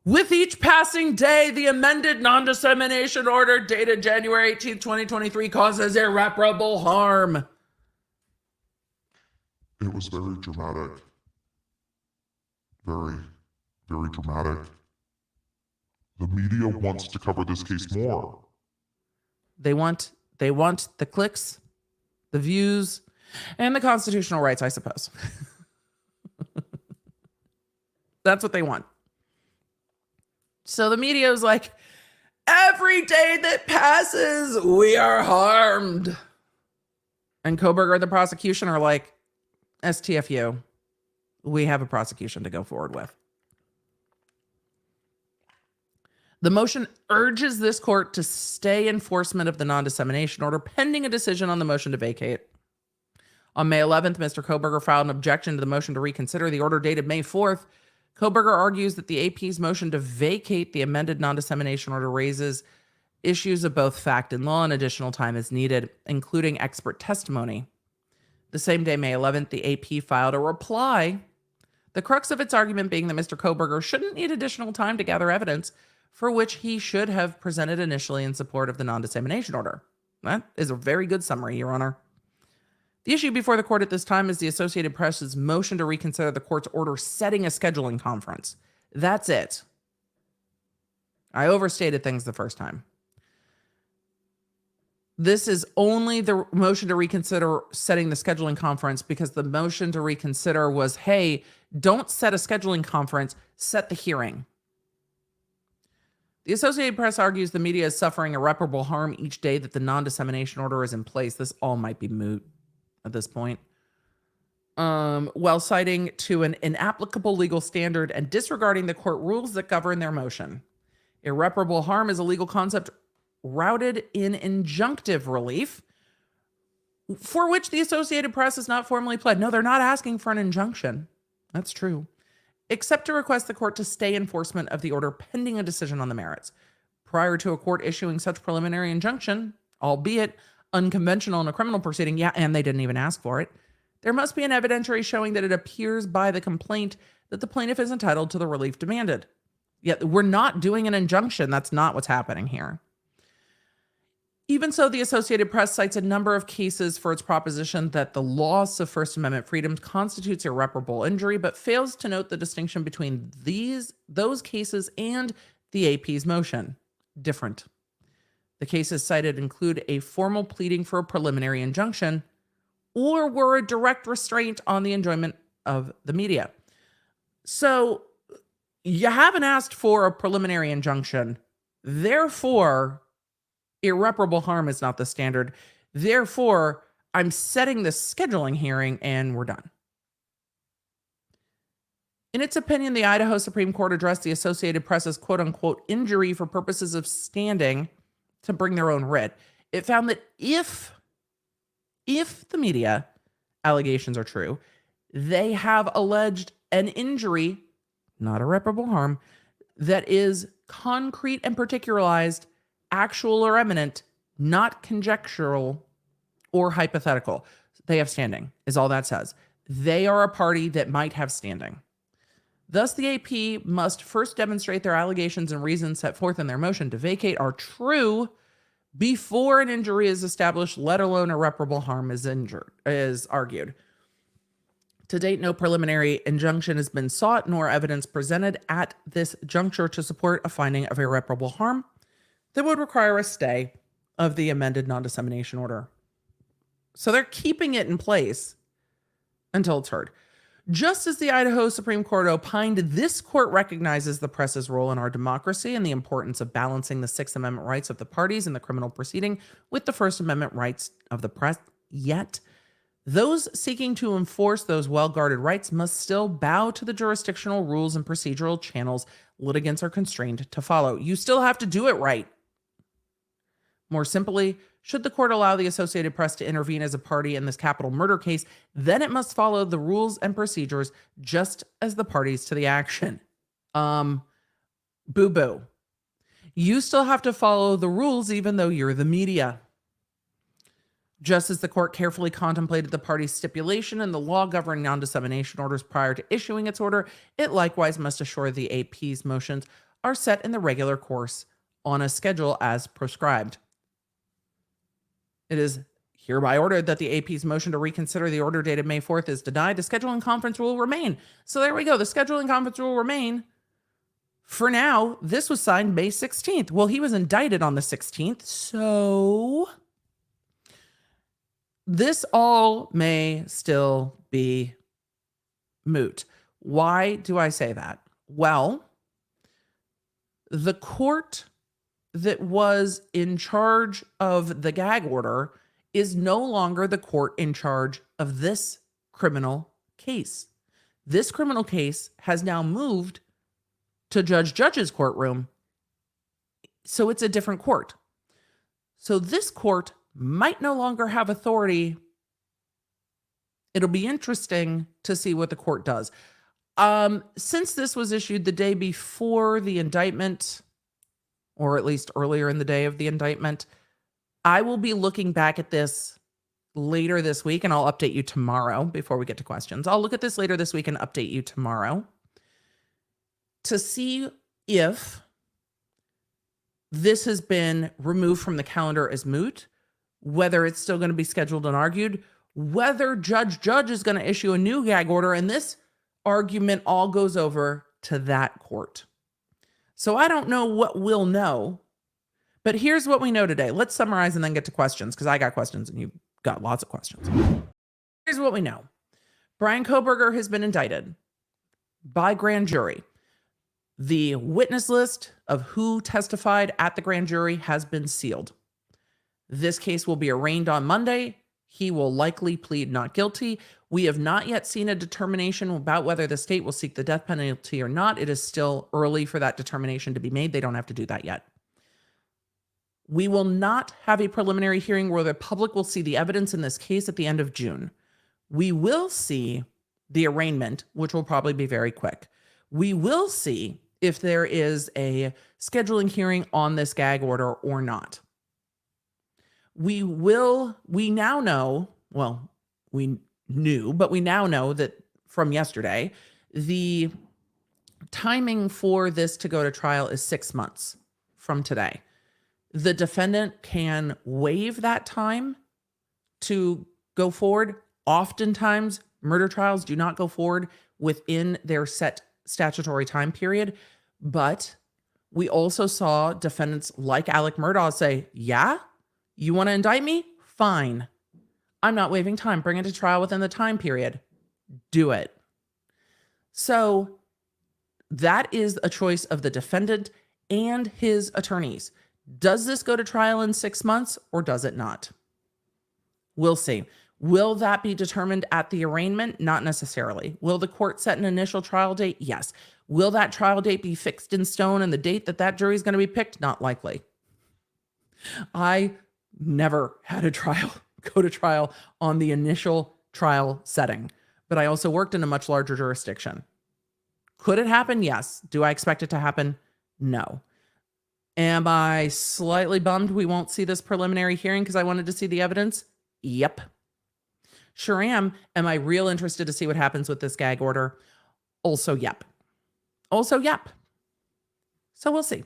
with each passing day, the amended non-dissemination order dated January 18th, 2023 causes irreparable harm. It was very dramatic. Very, very dramatic. The media wants to cover this case more. They want the clicks, the views, and the constitutional rights, I suppose. That's what they want. So the media is like, every day that passes, we are harmed. And Kohberger, the prosecution, are like, STFU, we have a prosecution to go forward with. The motion urges this court to stay enforcement of the non-dissemination order pending a decision on the motion to vacate. On May 11th, Mr. Kohberger filed an objection to the motion to reconsider the order dated May 4th. Kohberger argues that the AP's motion to vacate the amended non-dissemination order raises issues of both fact and law, and additional time is needed, including expert testimony. The same day, May 11th, the AP filed a reply, the crux of its argument being that Mr. Kohberger shouldn't need additional time to gather evidence for which he should have presented initially in support of the non-dissemination order. That is a very good summary, Your Honor. The issue before the court at this time is the Associated Press's motion to reconsider the court's order setting a scheduling conference. That's it. I overstated things the first time. This is only the motion to reconsider setting the scheduling conference because the motion to reconsider was, hey, don't set a scheduling conference, set the hearing. The Associated Press argues the media is suffering irreparable harm each day that the non-dissemination order is in place. This all might be moot at this point. While citing to an inapplicable legal standard and disregarding the court rules that govern their motion. Irreparable harm is a legal concept routed in injunctive relief, for which the Associated Press is not formally pled. No, they're not asking for an injunction. That's true. Except to request the court to stay enforcement of the order pending a decision on the merits. Prior to a court issuing such preliminary injunction, albeit unconventional in a criminal proceeding, yeah, and they didn't even ask for it, there must be an evidentiary showing that it appears by the complaint that the plaintiff is entitled to the relief demanded. Yet we're not doing an injunction. That's not what's happening here. Even so, the Associated Press cites a number of cases for its proposition that the loss of First Amendment freedoms constitutes irreparable injury, but fails to note the distinction between those cases and the AP's motion. Different. The cases cited include a formal pleading for a preliminary injunction or were a direct restraint on the enjoyment of the media. So you haven't asked for a preliminary injunction. Therefore, irreparable harm is not the standard. Therefore, I'm setting the scheduling hearing and we're done. In its opinion, the Idaho Supreme Court addressed the Associated Press's quote-unquote injury for purposes of standing to bring their own writ. It found that if the media allegations are true, they have alleged an injury, not irreparable harm, that is concrete and particularized, actual or imminent, not conjectural or hypothetical. They have standing, is all that says. They are a party that might have standing. Thus, the AP must first demonstrate their allegations and reasons set forth in their motion to vacate are true before an injury is established, let alone irreparable harm is argued. To date, no preliminary injunction has been sought, nor evidence presented at this juncture to support a finding of irreparable harm that would require a stay of the amended non-dissemination order. So they're keeping it in place until it's heard. Just as the Idaho Supreme Court opined, this court recognizes the press's role in our democracy and the importance of balancing the Sixth Amendment rights of the parties in the criminal proceeding with the First Amendment rights of the press. Yet, those seeking to enforce those well-guarded rights must still bow to the jurisdictional rules and procedural channels litigants are constrained to follow. You still have to do it right. More simply, should the court allow the Associated Press to intervene as a party in this capital murder case, then it must follow the rules and procedures just as the parties to the action. Boo-boo. You still have to follow the rules even though you're the media. Just as the court carefully contemplated the parties' stipulation and the law governing non-dissemination orders prior to issuing its order, it likewise must assure the AP's motions are set in the regular course on a schedule as prescribed. It is hereby ordered that the AP's motion to reconsider the order dated May 4th is denied. The scheduling conference will remain. So there we go. The scheduling conference will remain. For now, this was signed May 16th. Well, he was indicted on the 16th. So this all may still be moot. Why do I say that? Well, the court that was in charge of the gag order is no longer the court in charge of this criminal case. This criminal case has now moved to Judge's courtroom, so it's a different court. So this court might no longer have authority. It'll be interesting to see what the court does. Since this was issued the day before the indictment, or at least earlier in the day of the indictment, I will be looking back at this later this week, and I'll update you tomorrow before we get to questions. I'll look at this later this week and update you tomorrow to see if this has been removed from the calendar as moot, whether it's still going to be scheduled and argued, whether Judge is going to issue a new gag order, and this argument all goes over to that court. So I don't know what we'll know, but here's what we know today. Let's summarize and then get to questions, because I got questions and you've got lots of questions. Here's what we know. Bryan Kohberger has been indicted by grand jury. The witness list of who testified at the grand jury has been sealed. This case will be arraigned on Monday. He will likely plead not guilty. We have not yet seen a determination about whether the state will seek the death penalty or not. It is still early for that determination to be made. They don't have to do that yet. We will not have a preliminary hearing where the public will see the evidence in this case at the end of June. We will see the arraignment, which will probably be very quick. We will see if there is a scheduling hearing on this gag order or not. We now know, well, we knew, but we now know that from yesterday, the timing for this to go to trial is 6 months from today. The defendant can waive that time to go forward. Oftentimes, murder trials do not go forward within their set statutory time period, but we also saw defendants like Alec Murdaugh say, yeah, you want to indict me? Fine. I'm not waiving time. Bring it to trial within the time period. Do it. So that is a choice of the defendant and his attorneys. Does this go to trial in 6 months or does it not? We'll see. Will that be determined at the arraignment? Not necessarily. Will the court set an initial trial date? Yes. Will that trial date be fixed in stone and the date that that jury is going to be picked? Not likely. I never had a trial go to trial on the initial trial setting, but I also worked in a much larger jurisdiction. Could it happen? Yes. Do I expect it to happen? No. Am I slightly bummed we won't see this preliminary hearing because I wanted to see the evidence? Yep. Sure am. Am I real interested to see what happens with this gag order? Also, yep. Also, yep. So we'll see.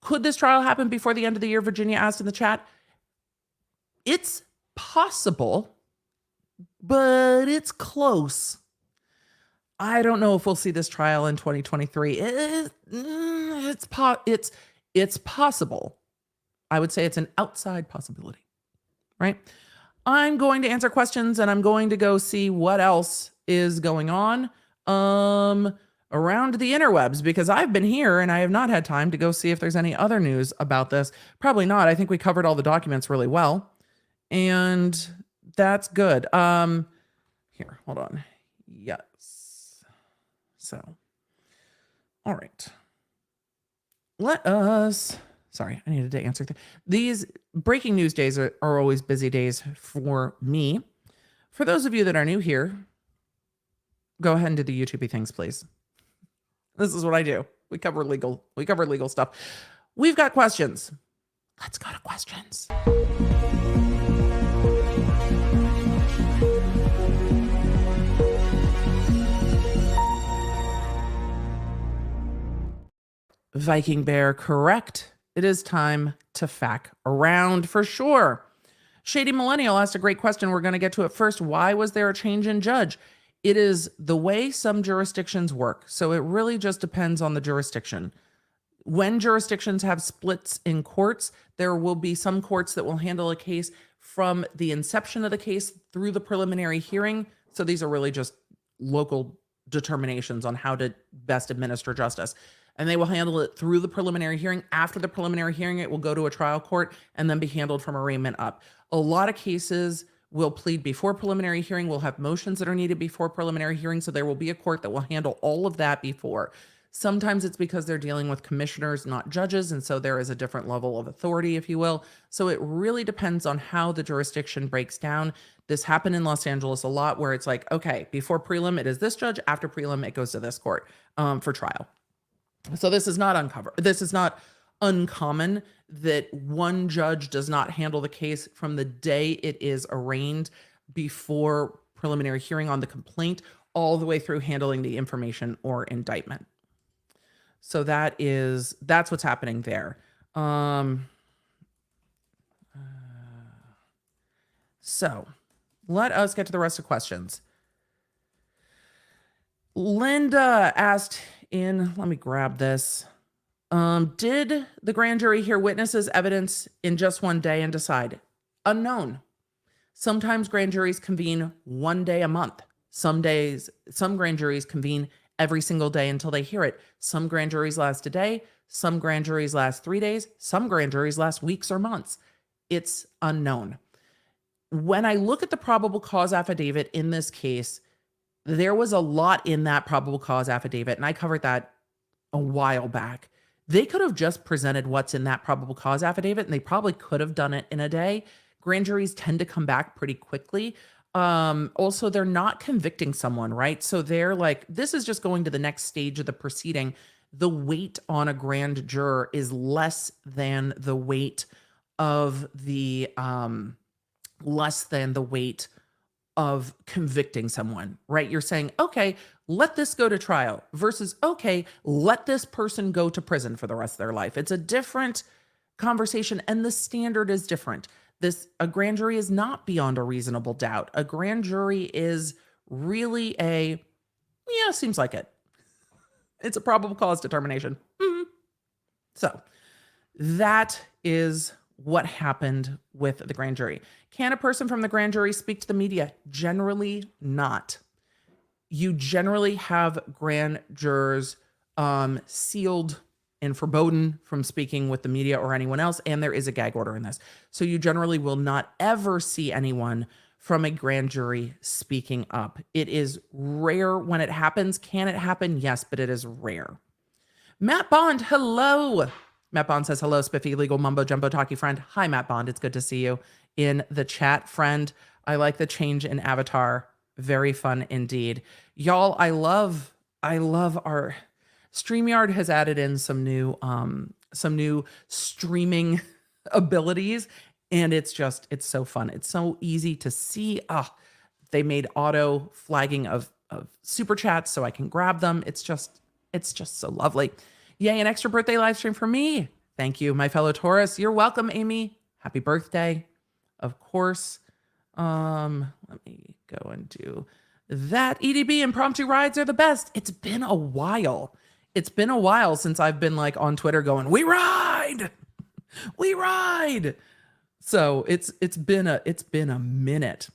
Could this trial happen before the end of the year? Virginia asked in the chat. It's possible, but it's close. I don't know if we'll see this trial in 2023. It's possible. I would say it's an outside possibility, right? I'm going to answer questions and I'm going to go see what else is going on around the interwebs, because I've been here and I have not had time to go see if there's any other news about this. Probably not. I think we covered all the documents really well, and that's good. Here, hold on. Yes. So, all right. Sorry, I needed to answer. These breaking news days are always busy days for me. For those of you that are new here, go ahead and do the YouTubey things, please. This is what I do. We cover legal stuff. We've got questions. Let's go to questions. Viking Bear, correct. It is time to fact around for sure. Shady Millennial asked a great question. We're going to get to it first. Why was there a change in judge? It is the way some jurisdictions work. So it really just depends on the jurisdiction. When jurisdictions have splits in courts, there will be some courts that will handle a case from the inception of the case through the preliminary hearing. So these are really just local determinations on how to best administer justice. And they will handle it through the preliminary hearing. After the preliminary hearing, it will go to a trial court and then be handled from arraignment up. A lot of cases will plead before preliminary hearing. We'll have motions that are needed before preliminary hearing. So there will be a court that will handle all of that before. Sometimes it's because they're dealing with commissioners, not judges. And so there is a different level of authority, if you will. So it really depends on how the jurisdiction breaks down. This happened in Los Angeles a lot, where it's like, okay, before prelim, it is this judge. After prelim, it goes to this court for trial. So this is not uncommon that one judge does not handle the case from the day it is arraigned before preliminary hearing on the complaint, all the way through handling the information or indictment. So that's what's happening there. So let us get to the rest of questions. Linda asked let me grab this. Did the grand jury hear witnesses' evidence in just one day and decide? Unknown. Sometimes grand juries convene one day a month. Some grand juries convene every single day until they hear it. Some grand juries last a day. Some grand juries last 3 days. Some grand juries last weeks or months. It's unknown. When I look at the probable cause affidavit in this case, there was a lot in that probable cause affidavit, and I covered that a while back. They could have just presented what's in that probable cause affidavit, and they probably could have done it in a day. Grand juries tend to come back pretty quickly. Also, they're not convicting someone, right? So they're like, this is just going to the next stage of the proceeding. The weight on a grand juror is less than the weight of of convicting someone, right? You're saying, okay, let this go to trial versus, okay, let this person go to prison for the rest of their life. It's a different conversation, and the standard is different. A grand jury is not beyond a reasonable doubt. A grand jury is really seems like it. It's a probable cause determination. Mm-hmm. So that is what happened with the grand jury. Can a person from the grand jury speak to the media? Generally not. You generally have grand jurors sealed and verboten from speaking with the media or anyone else, and there is a gag order in this. So you generally will not ever see anyone from a grand jury speaking up. It is rare when it happens. Can it happen? Yes, but it is rare. Matt Bond, hello. Matt Bond says, hello, spiffy, legal, mumbo, jumbo, talkie friend. Hi, Matt Bond. It's good to see you in the chat, friend. I like the change in avatar. Very fun indeed. Y'all, I love StreamYard has added in some new streaming abilities, and it's so fun. It's so easy to see. They made auto flagging of super chats so I can grab them. It's just so lovely. Yay, an extra birthday live stream for me. Thank you, my fellow Taurus. You're welcome, Amy. Happy birthday. Of course. Let me go and do that. EDB impromptu rides are the best. It's been a while. It's been a while since I've been like on Twitter going, "We ride! We ride!" So it's been a minute.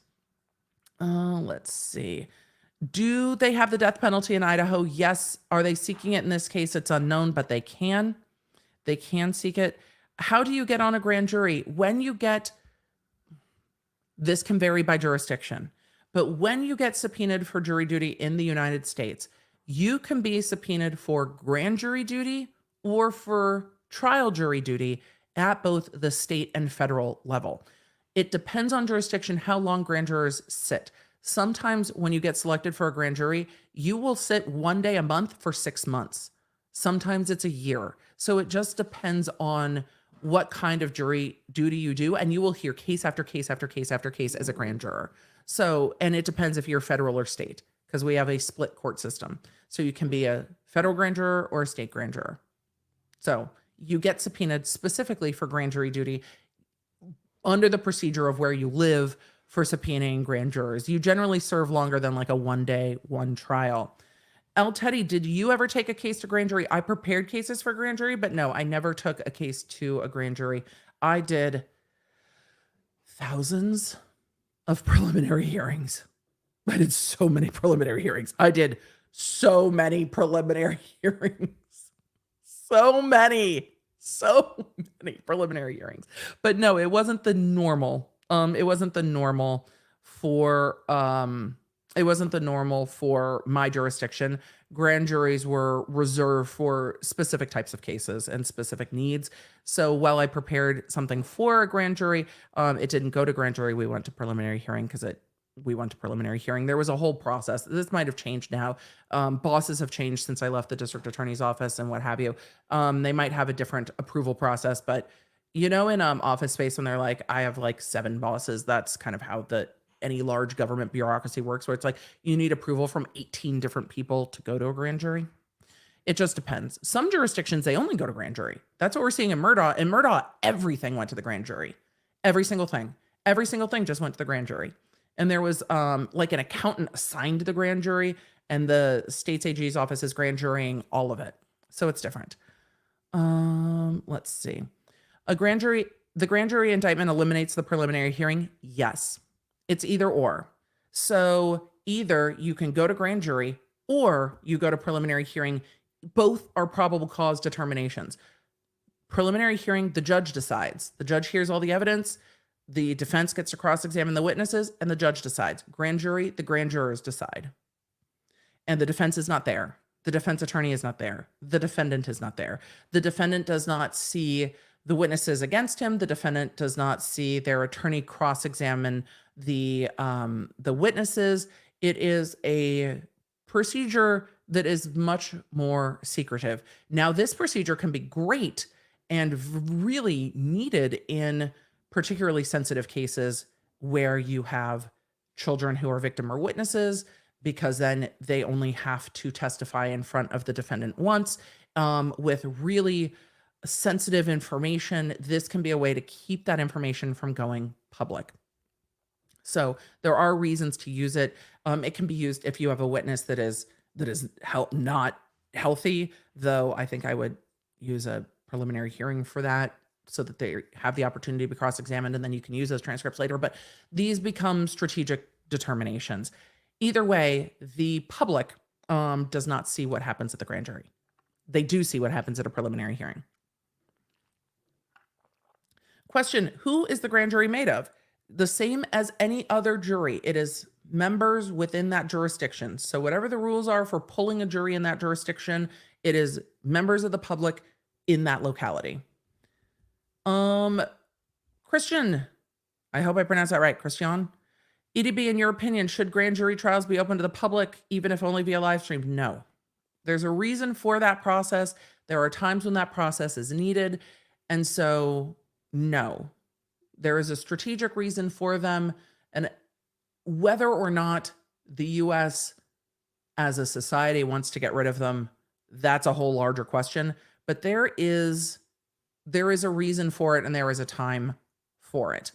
Let's see. Do they have the death penalty in Idaho? Yes. Are they seeking it in this case? It's unknown, but they can. They can seek it. How do you get on a grand jury? When you get, this can vary by jurisdiction, but when you get subpoenaed for jury duty in the United States, you can be subpoenaed for grand jury duty or for trial jury duty at both the state and federal level. It depends on jurisdiction how long grand jurors sit. Sometimes when you get selected for a grand jury, you will sit 1 day a month for 6 months. Sometimes it's a year. So it just depends on what kind of jury duty you do, and you will hear case after case after case after case as a grand juror. So, and it depends if you're federal or state, because we have a split court system. So you can be a federal grand juror or a state grand juror. So you get subpoenaed specifically for grand jury duty under the procedure of where you live for subpoenaing grand jurors. You generally serve longer than like a 1 day, one trial. El Teddy, did you ever take a case to grand jury? I prepared cases for grand jury, but no, I never took a case to a grand jury. I did thousands of preliminary hearings. I did so many preliminary hearings. I did so many preliminary hearings. So many preliminary hearings. But no, it wasn't the normal. It wasn't the normal for my jurisdiction. Grand juries were reserved for specific types of cases and specific needs. So while I prepared something for a grand jury, it didn't go to grand jury. We went to preliminary hearing There was a whole process. This might have changed now. Bosses have changed since I left the district attorney's office and what have you. They might have a different approval process, but in Office Space, when they're like, I have like 7 bosses, that's kind of how any large government bureaucracy works, where it's like you need approval from 18 different people to go to a grand jury. It just depends. Some jurisdictions, they only go to grand jury. That's what we're seeing in Murdaugh. In Murdaugh, everything went to the grand jury. Every single thing just went to the grand jury. And there was like an accountant assigned to the grand jury, and the state's AG's office is grand jurying all of it. So it's different. Let's see. The grand jury indictment eliminates the preliminary hearing. Yes. It's either or. So either you can go to grand jury or you go to preliminary hearing. Both are probable cause determinations. Preliminary hearing, the judge decides. The judge hears all the evidence. The defense gets to cross-examine the witnesses, and the judge decides. Grand jury, the grand jurors decide. And the defense is not there. The defense attorney is not there. The defendant is not there. The defendant does not see the witnesses against him. The defendant does not see their attorney cross-examine the witnesses. It is a procedure that is much more secretive. Now, this procedure can be great and really needed in particularly sensitive cases where you have children who are victim or witnesses, because then they only have to testify in front of the defendant once. With really sensitive information, this can be a way to keep that information from going public. So there are reasons to use it. It can be used if you have a witness that is not healthy, though I think I would use a preliminary hearing for that so that they have the opportunity to be cross-examined, and then you can use those transcripts later. But these become strategic determinations. Either way, the public does not see what happens at the grand jury. They do see what happens at a preliminary hearing. Question, who is the grand jury made of? The same as any other jury. It is members within that jurisdiction. So whatever the rules are for pulling a jury in that jurisdiction, it is members of the public in that locality. Christian, I hope I pronounced that right, Christian. EDB, in your opinion, should grand jury trials be open to the public, even if only via live stream? No. There's a reason for that process. There are times when that process is needed. And so, no, there is a strategic reason for them. And whether or not the US as a society wants to get rid of them, that's a whole larger question. But there is a reason for it and there is a time for it.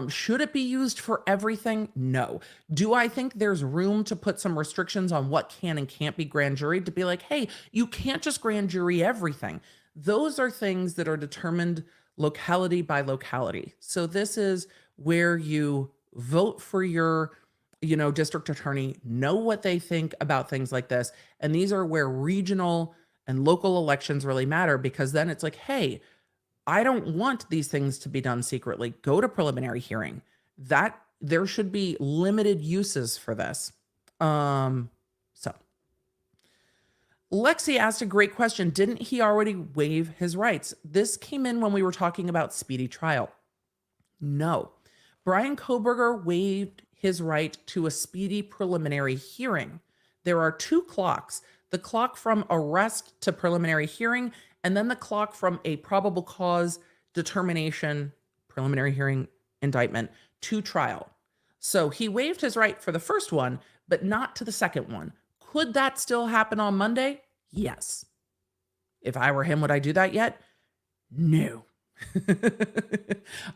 Should it be used for everything? No. Do I think there's room to put some restrictions on what can and can't be grand juried, to be like, hey, you can't just grand jury everything? Those are things that are determined locality by locality. So this is where you vote for your, district attorney, know what they think about things like this. And these are where regional and local elections really matter, because then it's like, hey, I don't want these things to be done secretly. Go to preliminary hearing. That there should be limited uses for this. So Lexi asked a great question. Didn't he already waive his rights? This came in when we were talking about speedy trial. No. Bryan Kohberger waived his right to a speedy preliminary hearing. There are two clocks: the clock from arrest to preliminary hearing, and then the clock from a probable cause determination, preliminary hearing, indictment, to trial. So he waived his right for the first one, but not to the second one. Could that still happen on Monday? Yes. If I were him, would I do that yet? No.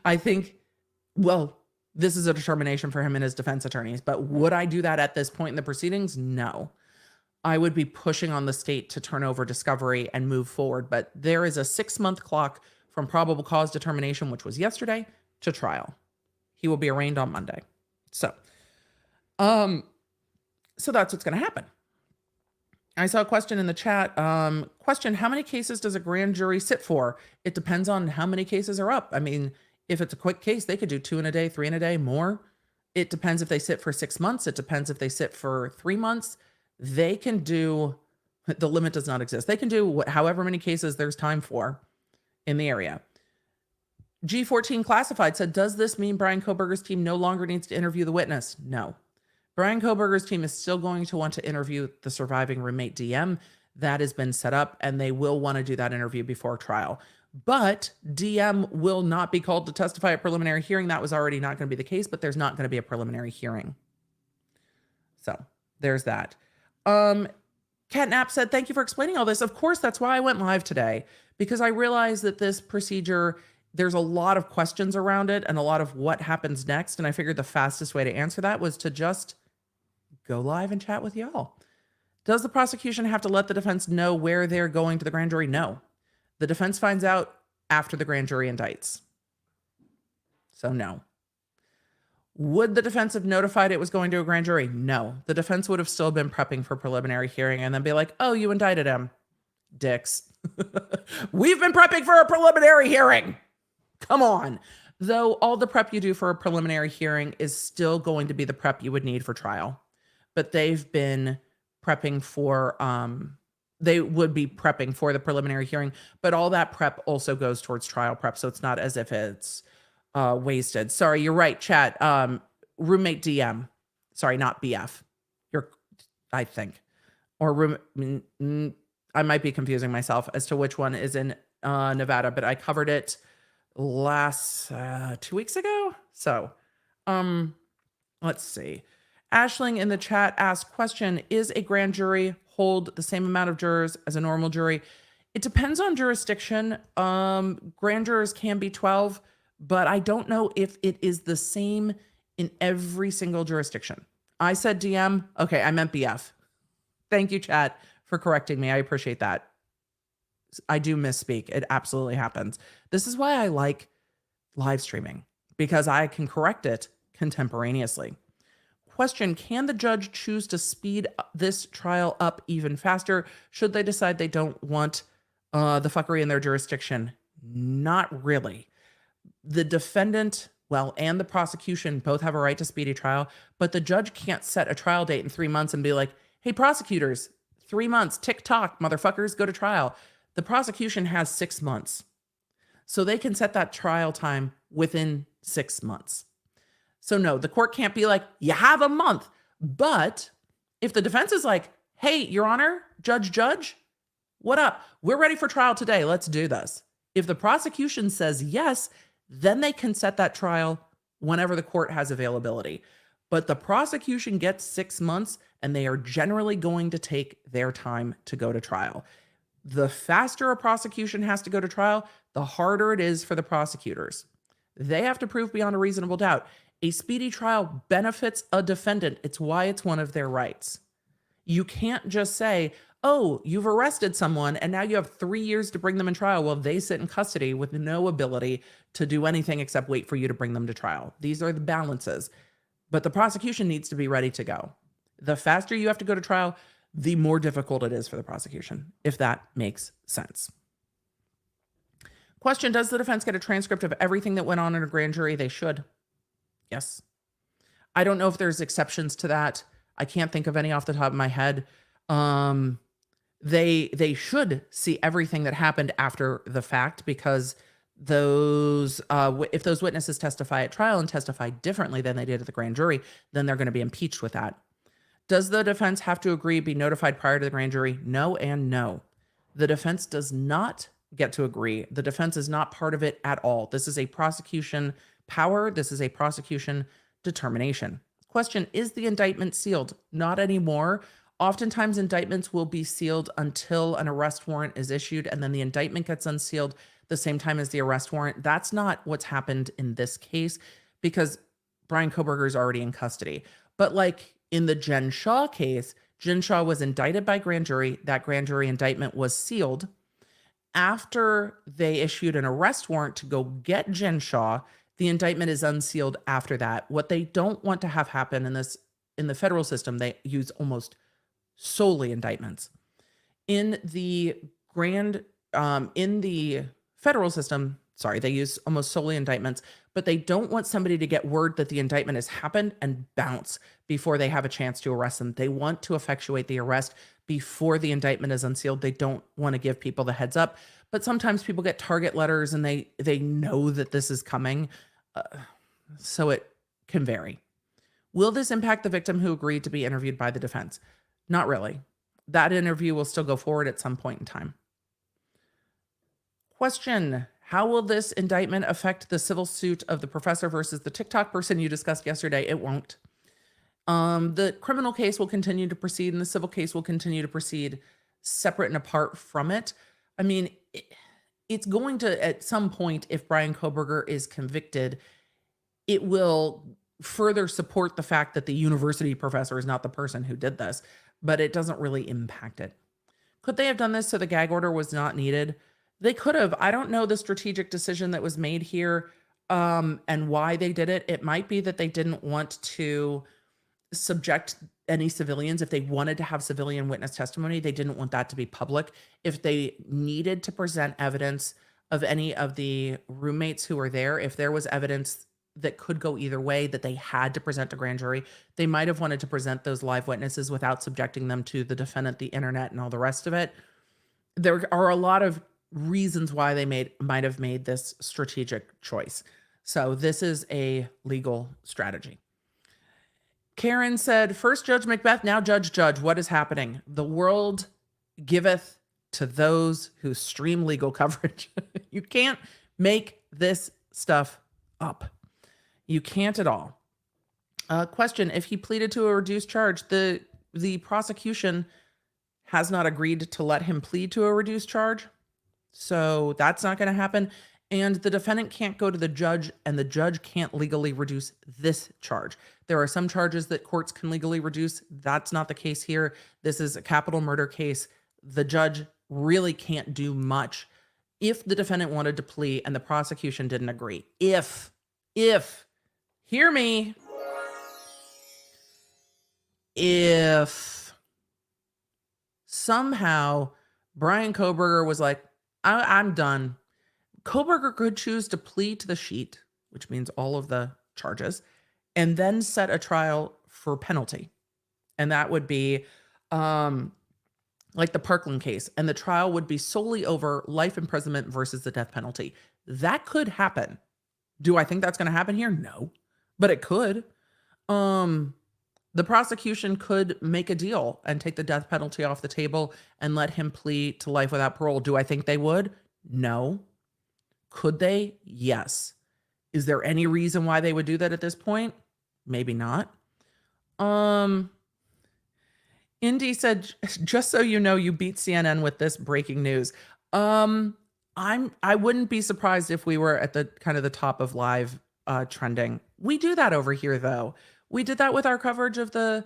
I think, this is a determination for him and his defense attorneys, but would I do that at this point in the proceedings? No. I would be pushing on the state to turn over discovery and move forward. But there is a 6-month clock from probable cause determination, which was yesterday, to trial. He will be arraigned on Monday. So that's what's going to happen. I saw a question in the chat. Question, how many cases does a grand jury sit for? It depends on how many cases are up. I mean, if it's a quick case, they could do 2 in a day, 3 in a day, more. It depends if they sit for 6 months. It depends if they sit for 3 months. They can do, the limit does not exist. They can do however many cases there's time for in the area. G14 Classified said, does this mean Bryan Kohberger's team no longer needs to interview the witness? No. Bryan Kohberger's team is still going to want to interview the surviving roommate DM. That has been set up, and they will want to do that interview before trial. But DM will not be called to testify at preliminary hearing. That was already not going to be the case, but there's not going to be a preliminary hearing. So there's that. Catnap said, thank you for explaining all this. Of course, that's why I went live today, because I realized that this procedure, there's a lot of questions around it and a lot of what happens next. And I figured the fastest way to answer that was to just go live and chat with y'all. Does the prosecution have to let the defense know where they're going to the grand jury? No. The defense finds out after the grand jury indicts. So no. Would the defense have notified it was going to a grand jury? No. The defense would have still been prepping for preliminary hearing and then be like, oh, you indicted him. Dicks. We've been prepping for a preliminary hearing. Come on. Though all the prep you do for a preliminary hearing is still going to be the prep you would need for trial. But they've been prepping for, they would be prepping for the preliminary hearing, but all that prep also goes towards trial prep. So it's not as if it's wasted. Sorry, you're right, chat. Roommate DM. Sorry, not BF. I think. Or I might be confusing myself as to which one is in Nevada, but I covered it last 2 weeks ago. So let's see. Ashling in the chat asked, question, is a grand jury hold the same amount of jurors as a normal jury? It depends on jurisdiction. Grand jurors can be 12, but I don't know if it is the same in every single jurisdiction. I said DM. Okay, I meant BF. Thank you, chat, for correcting me. I appreciate that. I do misspeak. It absolutely happens. This is why I like live streaming, because I can correct it contemporaneously. Question, can the judge choose to speed this trial up even faster should they decide they don't want the fuckery in their jurisdiction? Not really. The defendant, and the prosecution both have a right to speedy trial, but the judge can't set a trial date in 3 months and be like, hey, prosecutors, 3 months, tick-tock, motherfuckers, go to trial. The prosecution has 6 months. So they can set that trial time within 6 months. So no, the court can't be like, you have a month. But if the defense is like, Hey, Your Honor, Judge, what up? We're ready for trial today. Let's do this. If the prosecution says yes, then they can set that trial whenever the court has availability. But the prosecution gets 6 months, and they are generally going to take their time to go to trial. The faster a prosecution has to go to trial, the harder it is for the prosecutors. They have to prove beyond a reasonable doubt. A speedy trial benefits a defendant. It's why it's one of their rights. You can't just say, oh, you've arrested someone and now you have 3 years to bring them in trial while they sit in custody with no ability to do anything except wait for you to bring them to trial. These are the balances. But the prosecution needs to be ready to go. The faster you have to go to trial, the more difficult it is for the prosecution, if that makes sense. Question, does the defense get a transcript of everything that went on in a grand jury? They should. Yes. I don't know if there's exceptions to that. I can't think of any off the top of my head. They should see everything that happened after the fact, because those if those witnesses testify at trial and testify differently than they did at the grand jury, then they're going to be impeached with that. Does the defense have to agree, be notified prior to the grand jury? No and no. The defense does not get to agree. The defense is not part of it at all. This is a prosecution power. This is a prosecution determination. Question, is the indictment sealed? Not anymore. Oftentimes indictments will be sealed until an arrest warrant is issued, and then the indictment gets unsealed the same time as the arrest warrant. That's not what's happened in this case, because Bryan Kohberger is already in custody. But like in the Jen Shaw case, Jen Shaw was indicted by grand jury. That grand jury indictment was sealed. After they issued an arrest warrant to go get Jen Shaw, the indictment is unsealed after that. What they don't want to have happen in the federal system, they use almost solely indictments. In the federal system, they use almost solely indictments, but they don't want somebody to get word that the indictment has happened and bounce before they have a chance to arrest them. They want to effectuate the arrest before the indictment is unsealed. They don't want to give people the heads up, but sometimes people get target letters and they know that this is coming, so it can vary. Will this impact the victim who agreed to be interviewed by the defense? Not really. That interview will still go forward at some point in time. Question, how will this indictment affect the civil suit of the professor versus the TikTok person you discussed yesterday? It won't. The criminal case will continue to proceed and the civil case will continue to proceed separate and apart from it. I mean, it's going to, at some point, if Bryan Kohberger is convicted, it will further support the fact that the university professor is not the person who did this, but it doesn't really impact it. Could they have done this so the gag order was not needed? They could have. I don't know the strategic decision that was made here and why they did it. It might be that they didn't want to subject any civilians. If they wanted to have civilian witness testimony, they didn't want that to be public. If they needed to present evidence of any of the roommates who were there, if there was evidence that could go either way that they had to present to grand jury, they might have wanted to present those live witnesses without subjecting them to the defendant, the internet, and all the rest of it. There are a lot of reasons why they might have made this strategic choice. So this is a legal strategy. Karen said, first Judge Macbeth, now Judge. What is happening? The world giveth to those who stream legal coverage. You can't make this stuff up. You can't at all. Question, if he pleaded to a reduced charge, the prosecution has not agreed to let him plead to a reduced charge. So that's not going to happen. And the defendant can't go to the judge, and the judge can't legally reduce this charge. There are some charges that courts can legally reduce. That's not the case here. This is a capital murder case. The judge really can't do much if the defendant wanted to plea and the prosecution didn't agree. If, hear me, if somehow Bryan Kohberger was like, I'm done. Kohberger could choose to plead to the sheet, which means all of the charges, and then set a trial for penalty. And that would be like the Parkland case. And the trial would be solely over life imprisonment versus the death penalty. That could happen. Do I think that's going to happen here? No, but it could. The The prosecution could make a deal and take the death penalty off the table and let him plead to life without parole. Do I think they would? No. Could they? Yes. Is there any reason why they would do that at this point? Maybe not. Indy said, just so you know, you beat CNN with this breaking news. I wouldn't be surprised if we were at the kind of the top of live trending. We do that over here, though. We did that with our coverage of the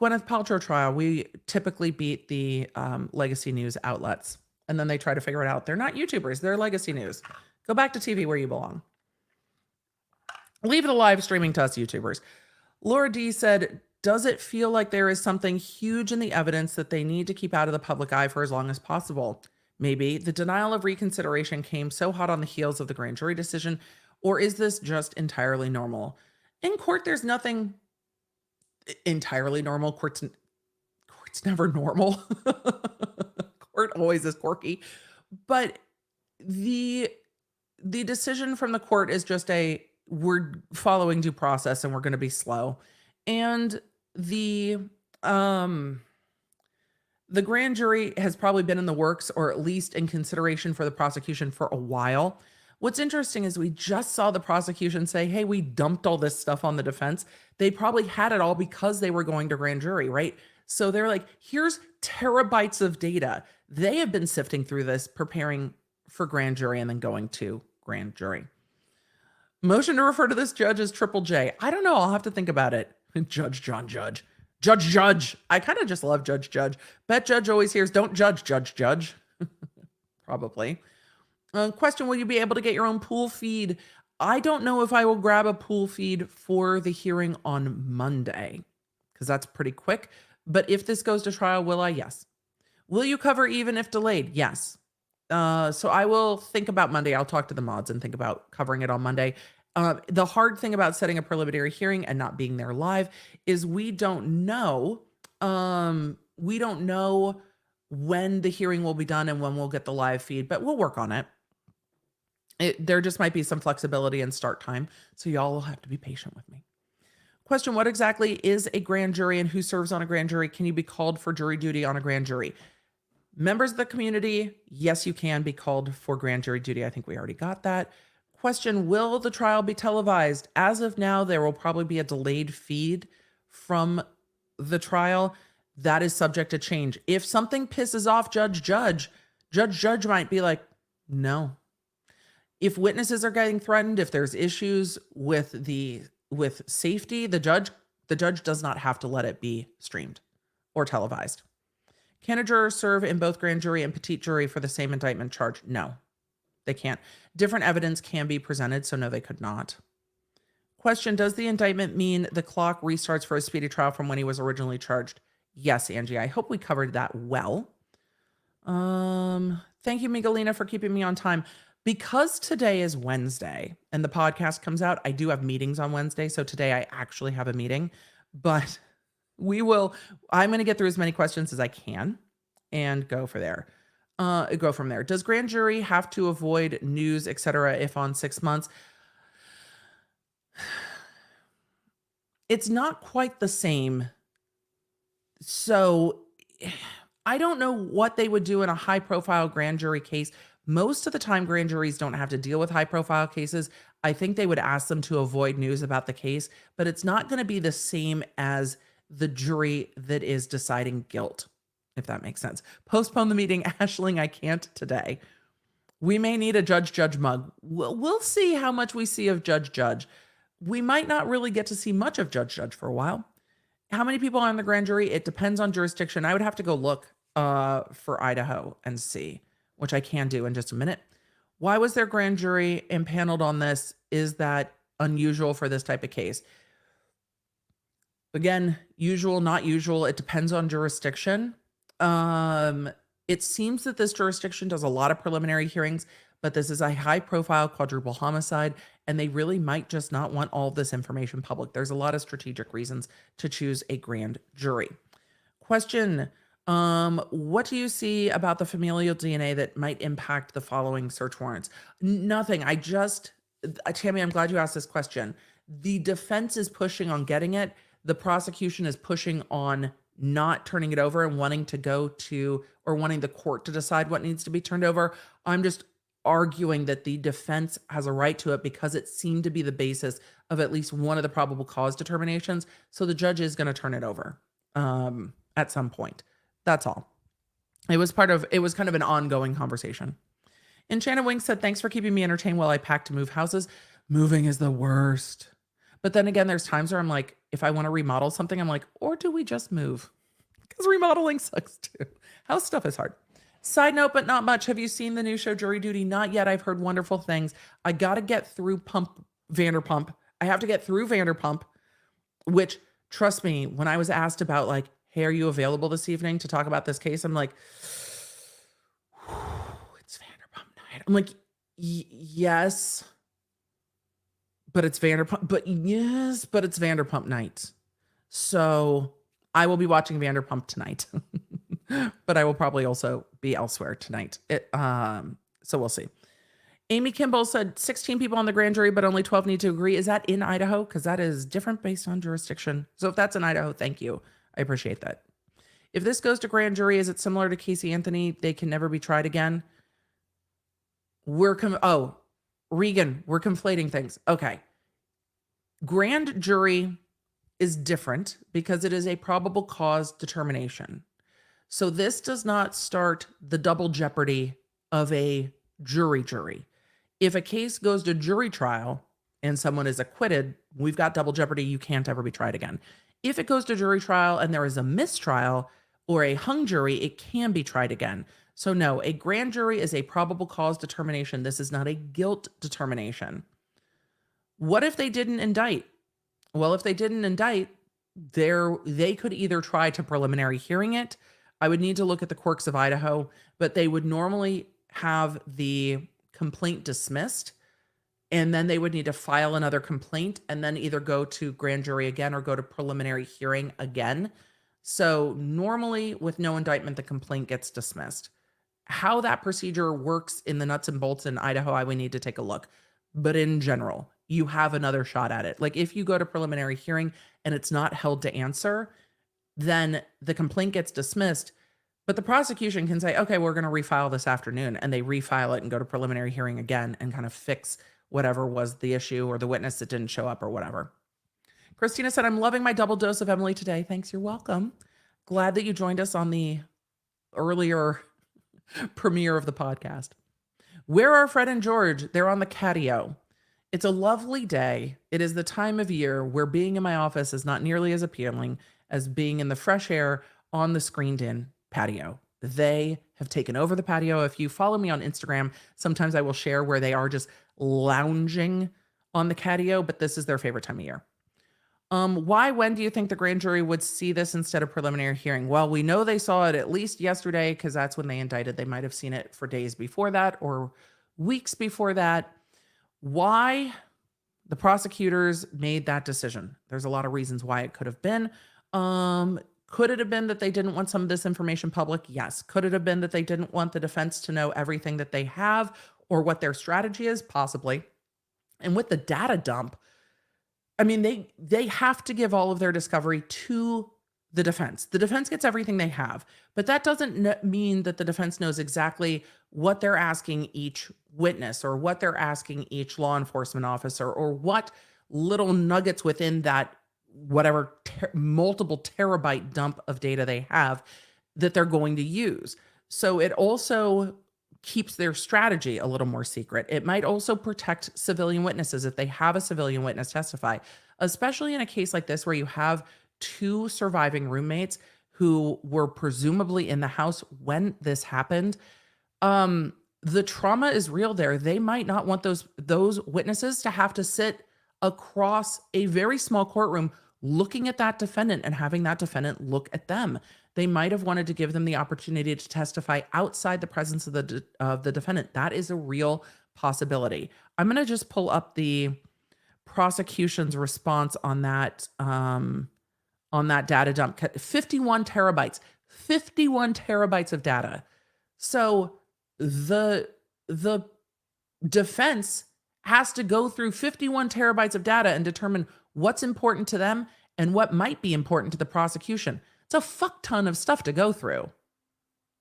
Gwyneth Paltrow trial. We typically beat the legacy news outlets, and then they try to figure it out. They're not YouTubers. They're legacy news. Go back to TV where you belong. Leave the live streaming to us YouTubers. Laura D said, does it feel like there is something huge in the evidence that they need to keep out of the public eye for as long as possible? Maybe the denial of reconsideration came so hot on the heels of the grand jury decision, or is this just entirely normal? In court, there's nothing entirely normal. Court's never normal. Court always is quirky. But the decision from the court is just we're following due process and we're going to be slow. And the grand jury has probably been in the works, or at least in consideration for the prosecution, for a while. What's interesting is we just saw the prosecution say, hey, we dumped all this stuff on the defense. They probably had it all because they were going to grand jury, right? So they're like, here's terabytes of data. They have been sifting through this, preparing for grand jury, and then going to grand jury. Motion to refer to this judge as Triple J. I don't know. I'll have to think about it. Judge John Judge. Judge. I kind of just love Judge. Bet Judge always hears, don't judge, Judge. Probably. Question, will you be able to get your own pool feed? I don't know if I will grab a pool feed for the hearing on Monday, because that's pretty quick. But if this goes to trial, will I? Yes. Will you cover even if delayed? Yes. So I will think about Monday. I'll talk to the mods and think about covering it on Monday. The hard thing about setting a preliminary hearing and not being there live is we don't know. We don't know when the hearing will be done and when we'll get the live feed, but we'll work on it. There just might be some flexibility in start time, so y'all will have to be patient with me. Question, what exactly is a grand jury and who serves on a grand jury? Can you be called for jury duty on a grand jury? Members of the community, yes, you can be called for grand jury duty. I think we already got that. Question, will the trial be televised? As of now, there will probably be a delayed feed from the trial. That is subject to change. If something pisses off Judge might be like, no. If witnesses are getting threatened, if there's issues with safety, the judge does not have to let it be streamed or televised. Can a juror serve in both grand jury and petite jury for the same indictment charge? No, they can't. Different evidence can be presented, so no, they could not. Question, does the indictment mean the clock restarts for a speedy trial from when he was originally charged? Yes, Angie, I hope we covered that well. Thank you, Miguelina, for keeping me on time. Because today is Wednesday and the podcast comes out, I do have meetings on Wednesday, so today I actually have a meeting, but I'm going to get through as many questions as I can and go from there. Does grand jury have to avoid news, etc., if on 6 months? It's not quite the same. So I don't know what they would do in a high profile grand jury case. Most of the time, grand juries don't have to deal with high profile cases. I think they would ask them to avoid news about the case, but it's not going to be the same as the jury that is deciding guilt, if that makes sense. Postpone the meeting, Ashling. I can't today. We may need a Judge mug. We'll see how much we see of Judge. We might not really get to see much of Judge for a while. How many people are on the grand jury? It depends on jurisdiction. I would have to go look for Idaho and see, which I can do in just a minute. Why was their grand jury impaneled on this? Is that unusual for this type of case? Again, usual, not usual. It depends on jurisdiction. It seems that this jurisdiction does a lot of preliminary hearings, but this is a high-profile quadruple homicide, and they really might just not want all of this information public. There's a lot of strategic reasons to choose a grand jury. Question, what do you see about the familial DNA that might impact the following search warrants? Nothing. Tammy, I'm glad you asked this question. The defense is pushing on getting it. the prosecution is pushing on not turning it over and wanting to go to, or wanting the court to decide what needs to be turned over. I'm just arguing that the defense has a right to it because it seemed to be the basis of at least one of the probable cause determinations. So the judge is going to turn it over at some point. That's all. It was kind of an ongoing conversation. Enchanted Wings said, thanks for keeping me entertained while I pack to move houses. Moving is the worst. But then again, there's times where I'm like, if I want to remodel something, I'm like, or do we just move? Because remodeling sucks too. House stuff is hard. Side note, but not much. Have you seen the new show Jury Duty? Not yet. I've heard wonderful things. I got to get through Vanderpump. I have to get through Vanderpump, which, trust me, when I was asked about like, hey, are you available this evening to talk about this case? I'm like, it's Vanderpump night. I'm like, yes, but it's Vanderpump. But yes, but it's Vanderpump night. So I will be watching Vanderpump tonight, but I will probably also be elsewhere tonight. So we'll see. Amy Kimball said 16 people on the grand jury, but only 12 need to agree. Is that in Idaho? Because that is different based on jurisdiction. So if that's in Idaho, thank you. I appreciate that. If this goes to grand jury, is it similar to Casey Anthony? They can never be tried again. Regan, we're conflating things. Okay. Grand jury is different because it is a probable cause determination. So this does not start the double jeopardy of a jury. If a case goes to jury trial and someone is acquitted, we've got double jeopardy. You can't ever be tried again. If it goes to jury trial and there is a mistrial or a hung jury, it can be tried again. So no, a grand jury is a probable cause determination. This is not a guilt determination. What if they didn't indict? Well, if they didn't indict, they could either try to preliminary hearing it. I would need to look at the quirks of Idaho, but they would normally have the complaint dismissed, and then they would need to file another complaint and then either go to grand jury again or go to preliminary hearing again. So normally with no indictment, the complaint gets dismissed. How that procedure works in the nuts and bolts in Idaho, I would need to take a look. But in general, you have another shot at it. Like if you go to preliminary hearing and it's not held to answer, then the complaint gets dismissed. But the prosecution can say, okay, we're going to refile this afternoon. And they refile it and go to preliminary hearing again and kind of fix whatever was the issue or the witness that didn't show up or whatever. Christina said, I'm loving my double dose of Emily today. Thanks. You're welcome. Glad that you joined us on the earlier premiere of the podcast. Where are Fred and George? They're on the catio. It's a lovely day. It is the time of year where being in my office is not nearly as appealing as being in the fresh air on the screened-in patio. They have taken over the patio. If you follow me on Instagram, sometimes I will share where they are just lounging on the catio, but this is their favorite time of year. When do you think the grand jury would see this instead of preliminary hearing? Well, we know they saw it at least yesterday because that's when they indicted. They might have seen it for days before that or weeks before that. Why the prosecutors made that decision? There's a lot of reasons why it could have been. Could it have been that they didn't want some of this information public? Yes. Could it have been that they didn't want the defense to know everything that they have or what their strategy is? Possibly. And with the data dump, I mean, they have to give all of their discovery to the defense. The defense gets everything they have, but that doesn't mean that the defense knows exactly what they're asking each witness or what they're asking each law enforcement officer or what little nuggets within that whatever multiple terabyte dump of data they have that they're going to use. So it also keeps their strategy a little more secret. It might also protect civilian witnesses if they have a civilian witness testify, especially in a case like this where you have two surviving roommates who were presumably in the house when this happened. The trauma is real there. They might not want those witnesses to have to sit across a very small courtroom looking at that defendant and having that defendant look at them. They might have wanted to give them the opportunity to testify outside the presence of the defendant. That is a real possibility. I'm going to just pull up the prosecution's response on that data dump. 51 terabytes of data. So the defense has to go through 51 terabytes of data and determine what's important to them and what might be important to the prosecution. It's a fuck ton of stuff to go through.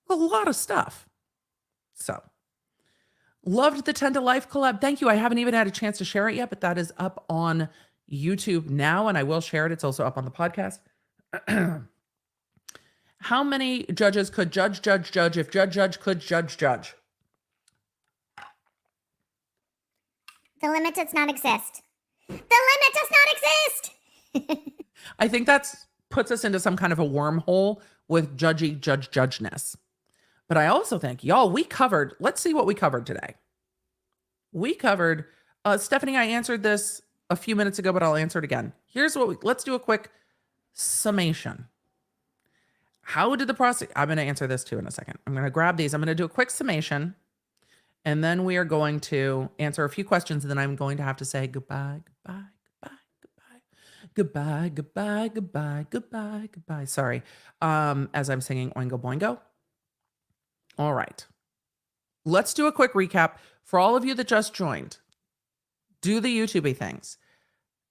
A lot of stuff. So, loved the 10 to Life collab. Thank you. I haven't even had a chance to share it yet, but that is up on YouTube now, and I will share it. It's also up on the podcast. How many judges could judge if judge could judge? The limit does not exist. The limit does not exist! I think that's puts us into some kind of a wormhole with judgeness. But I also think, y'all, let's see what we covered today. We covered, Stephanie, I answered this a few minutes ago, but I'll answer it again. Let's do a quick summation. How did the prosecution, I'm going to answer this too in a second. I'm going to grab these. I'm going to do a quick summation, and then we are going to answer a few questions, and then I'm going to have to say goodbye. Sorry. As I'm singing Oingo Boingo. All right. Let's do a quick recap for all of you that just joined. Do the YouTubey things.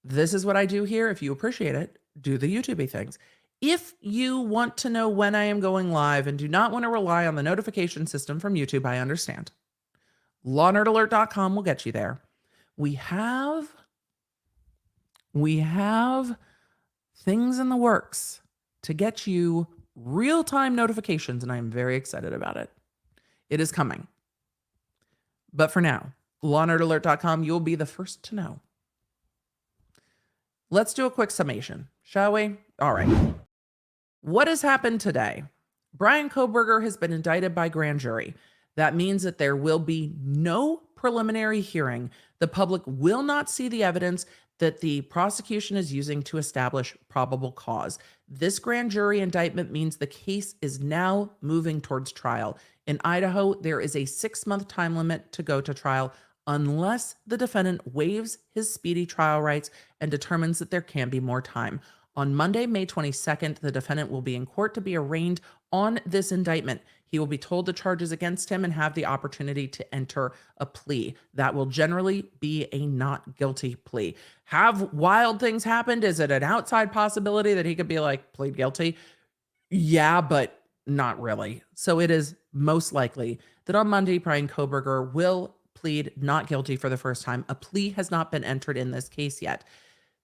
This is what I do here. If you appreciate it, do the YouTubey things. If you want to know when I am going live and do not want to rely on the notification system from YouTube, I understand. LawNerdAlert.com will get you there. We have things in the works to get you real-time notifications, and I am very excited about it. It is coming. But for now, LawNerdAlert.com, you'll be the first to know. Let's do a quick summation, shall we? All right. What has happened today? Bryan Kohberger has been indicted by grand jury. That means that there will be no preliminary hearing. The public will not see the evidence that the prosecution is using to establish probable cause. This grand jury indictment means the case is now moving towards trial. In Idaho, there is a 6-month time limit to go to trial unless the defendant waives his speedy trial rights and determines that there can be more time. On Monday, May 22nd, the defendant will be in court to be arraigned on this indictment. He will be told the charges against him and have the opportunity to enter a plea. That will generally be a not guilty plea. Have wild things happened? Is it an outside possibility that he could be like, plead guilty? Yeah, but not really. So it is most likely that on Monday, Bryan Kohberger will plead not guilty for the first time. A plea has not been entered in this case yet.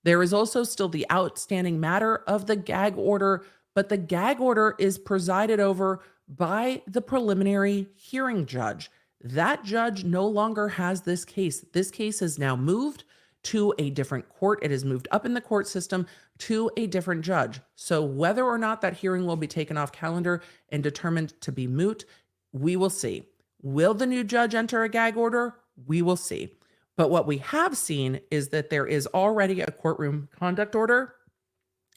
There is also still the outstanding matter of the gag order, but the gag order is presided over by the preliminary hearing judge. That judge no longer has this case. This case has now moved to a different court. It has moved up in the court system to a different judge. So whether or not that hearing will be taken off calendar and determined to be moot, we will see. Will the new judge enter a gag order? We will see. But what we have seen is that there is already a courtroom conduct order,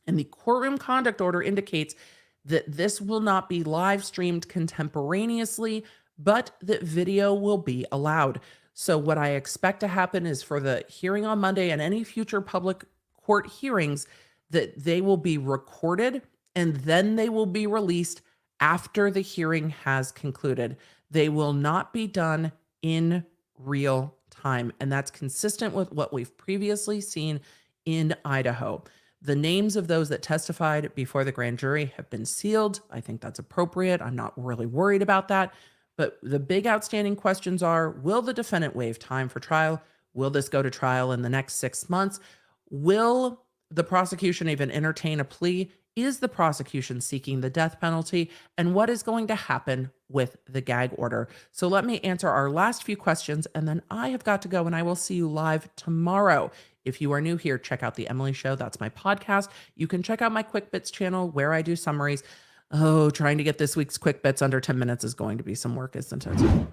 and the courtroom conduct order indicates that this will not be live streamed contemporaneously, but that video will be allowed. So what I expect to happen is for the hearing on Monday and any future public court hearings, that they will be recorded and then they will be released after the hearing has concluded. They will not be done in real time. And that's consistent with what we've previously seen in Idaho. The names of those that testified before the grand jury have been sealed. I think that's appropriate. I'm not really worried about that. But the big outstanding questions are, will the defendant waive time for trial? Will this go to trial in the next 6 months? Will the prosecution even entertain a plea? Is the prosecution seeking the death penalty? And what is going to happen with the gag order? So let me answer our last few questions, and then I have got to go, and I will see you live tomorrow. If you are new here, check out The Emily Show. That's my podcast. You can check out my Quick Bits channel where I do summaries. Oh, trying to get this week's Quick Bits under 10 minutes is going to be some work, isn't it?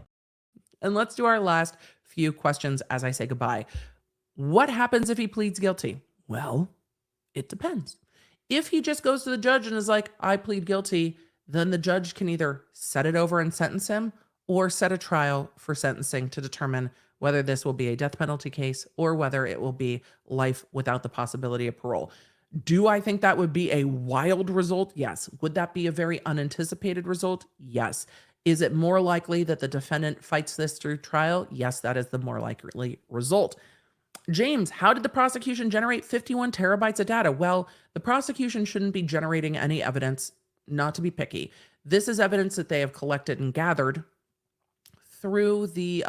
And let's do our last few questions as I say goodbye. What happens if he pleads guilty? Well, it depends. If he just goes to the judge and is like, I plead guilty, then the judge can either set it over and sentence him or set a trial for sentencing to determine whether this will be a death penalty case or whether it will be life without the possibility of parole. Do I think that would be a wild result? Yes. Would that be a very unanticipated result? Yes. Is it more likely that the defendant fights this through trial? Yes, that is the more likely result. James, how did the prosecution generate 51 terabytes of data? Well, the prosecution shouldn't be generating any evidence, not to be picky. This is evidence that they have collected and gathered through the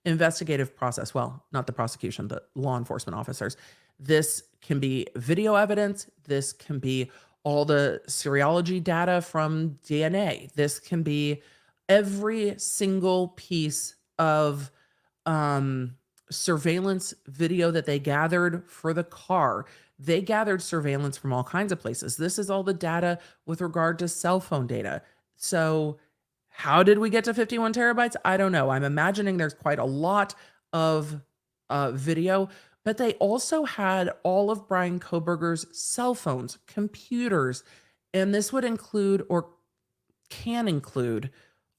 investigative process. Well, not the prosecution, the law enforcement officers. This can be video evidence. This can be all the seriology data from DNA. This can be every single piece of surveillance video that they gathered for the car. They gathered surveillance from all kinds of places. This is all the data with regard to cell phone data. So how did we get to 51 terabytes? I don't know. I'm imagining there's quite a lot of video, but they also had all of Bryan Kohberger's cell phones, computers, and this would include or can include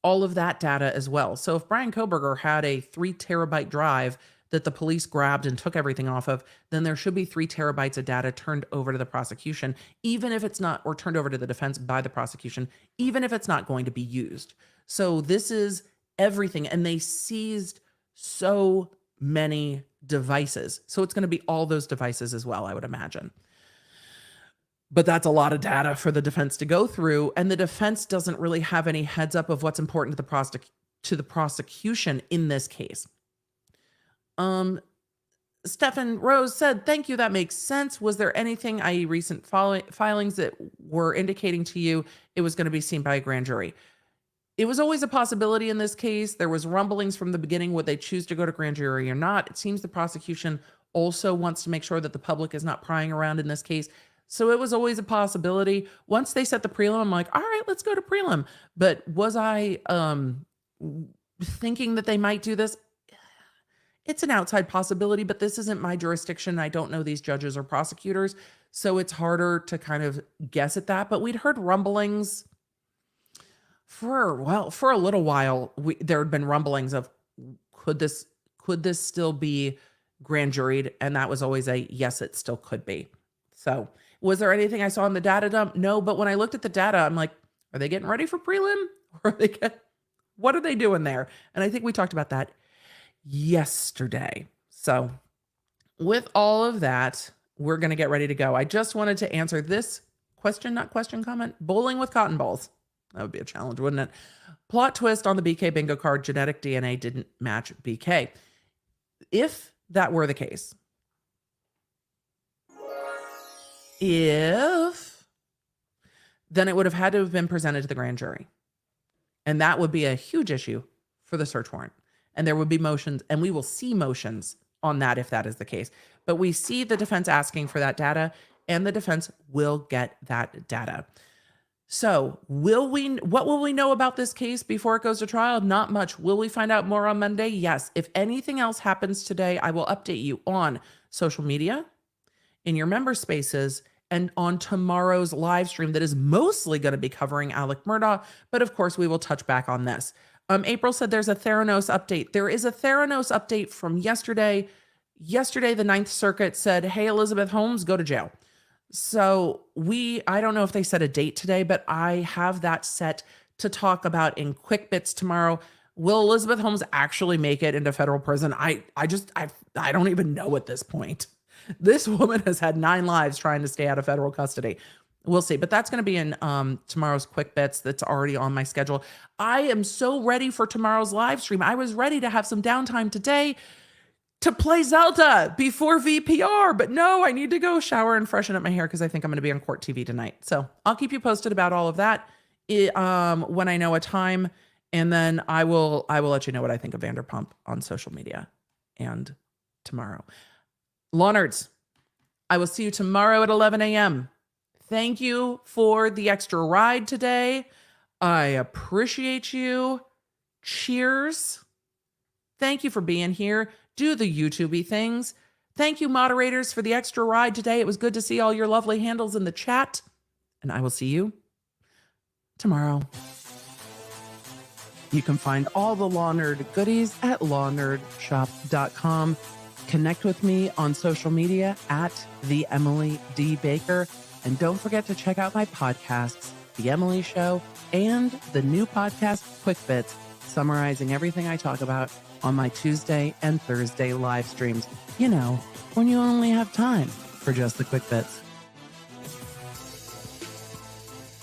all of that data as well. So if Bryan Kohberger had a 3 terabyte drive that the police grabbed and took everything off of, then there should be 3 terabytes of data turned over to the prosecution, even if it's not, or turned over to the defense by the prosecution, even if it's not going to be used. So this is everything. And they seized so many devices. So it's going to be all those devices as well, I would imagine. But that's a lot of data for the defense to go through. And the defense doesn't really have any heads up of what's important to the prosecution in this case. Stephen Rose said, thank you, that makes sense. Was there anything, i.e. recent filings, that were indicating to you it was going to be seen by a grand jury? It was always a possibility in this case. There was rumblings from the beginning, would they choose to go to grand jury or not? It seems the prosecution also wants to make sure that the public is not prying around in this case. So it was always a possibility. Once they set the prelim, I'm like, all right, let's go to prelim. But was I thinking that they might do this? It's an outside possibility, but this isn't my jurisdiction. I don't know these judges or prosecutors, so it's harder to kind of guess at that. But we'd heard rumblings for a little while. There had been rumblings of could this still be grand juried, and that was always a yes, it still could be. So was there anything I saw in the data dump? No, but when I looked at the data, I'm like, are they getting ready for prelim? Or what are they doing there? And I think we talked about that yesterday. So with all of that, we're going to get ready to go. I just wanted to answer this question, not question, comment. Bowling with cotton balls. That would be a challenge, wouldn't it? Plot twist on the BK bingo card. Genetic DNA didn't match BK. If that were the case, then it would have had to have been presented to the grand jury. And that would be a huge issue for the search warrant. And there would be motions, and we will see motions on that if that is the case. But we see the defense asking for that data, and the defense will get that data. So what will we know about this case before it goes to trial? Not much. Will we find out more on Monday? Yes. If anything else happens today, I will update you on social media, in your member spaces, and on tomorrow's live stream that is mostly going to be covering Alec Murdaugh. But of course, we will touch back on this. April said there's a Theranos update. There is a Theranos update from yesterday. Yesterday, the Ninth Circuit said, hey, Elizabeth Holmes, go to jail. So I don't know if they set a date today, but I have that set to talk about in quick bits tomorrow. Will Elizabeth Holmes actually make it into federal prison? I don't even know at this point. This woman has had 9 lives trying to stay out of federal custody. We'll see, but that's going to be in tomorrow's quick bits. That's already on my schedule. I am so ready for tomorrow's live stream. I was ready to have some downtime today to play Zelda before VPR, but no, I need to go shower and freshen up my hair because I think I'm going to be on court TV tonight. So I'll keep you posted about all of that when I know a time, and then I will let you know what I think of Vanderpump on social media and tomorrow. Law Nerds, I will see you tomorrow at 11 a.m. Thank you for the extra ride today. I appreciate you. Cheers. Thank you for being here. Do the YouTube-y things. Thank you, moderators, for the extra ride today. It was good to see all your lovely handles in the chat. And I will see you tomorrow. You can find all the Law Nerd goodies at lawnerdshop.com. Connect with me on social media at the Emily D. Baker. And don't forget to check out my podcasts, The Emily Show, and the new podcast, Quick Bits. summarizing everything I talk about on my Tuesday and Thursday live streams. You know, when you only have time for just the quick bits.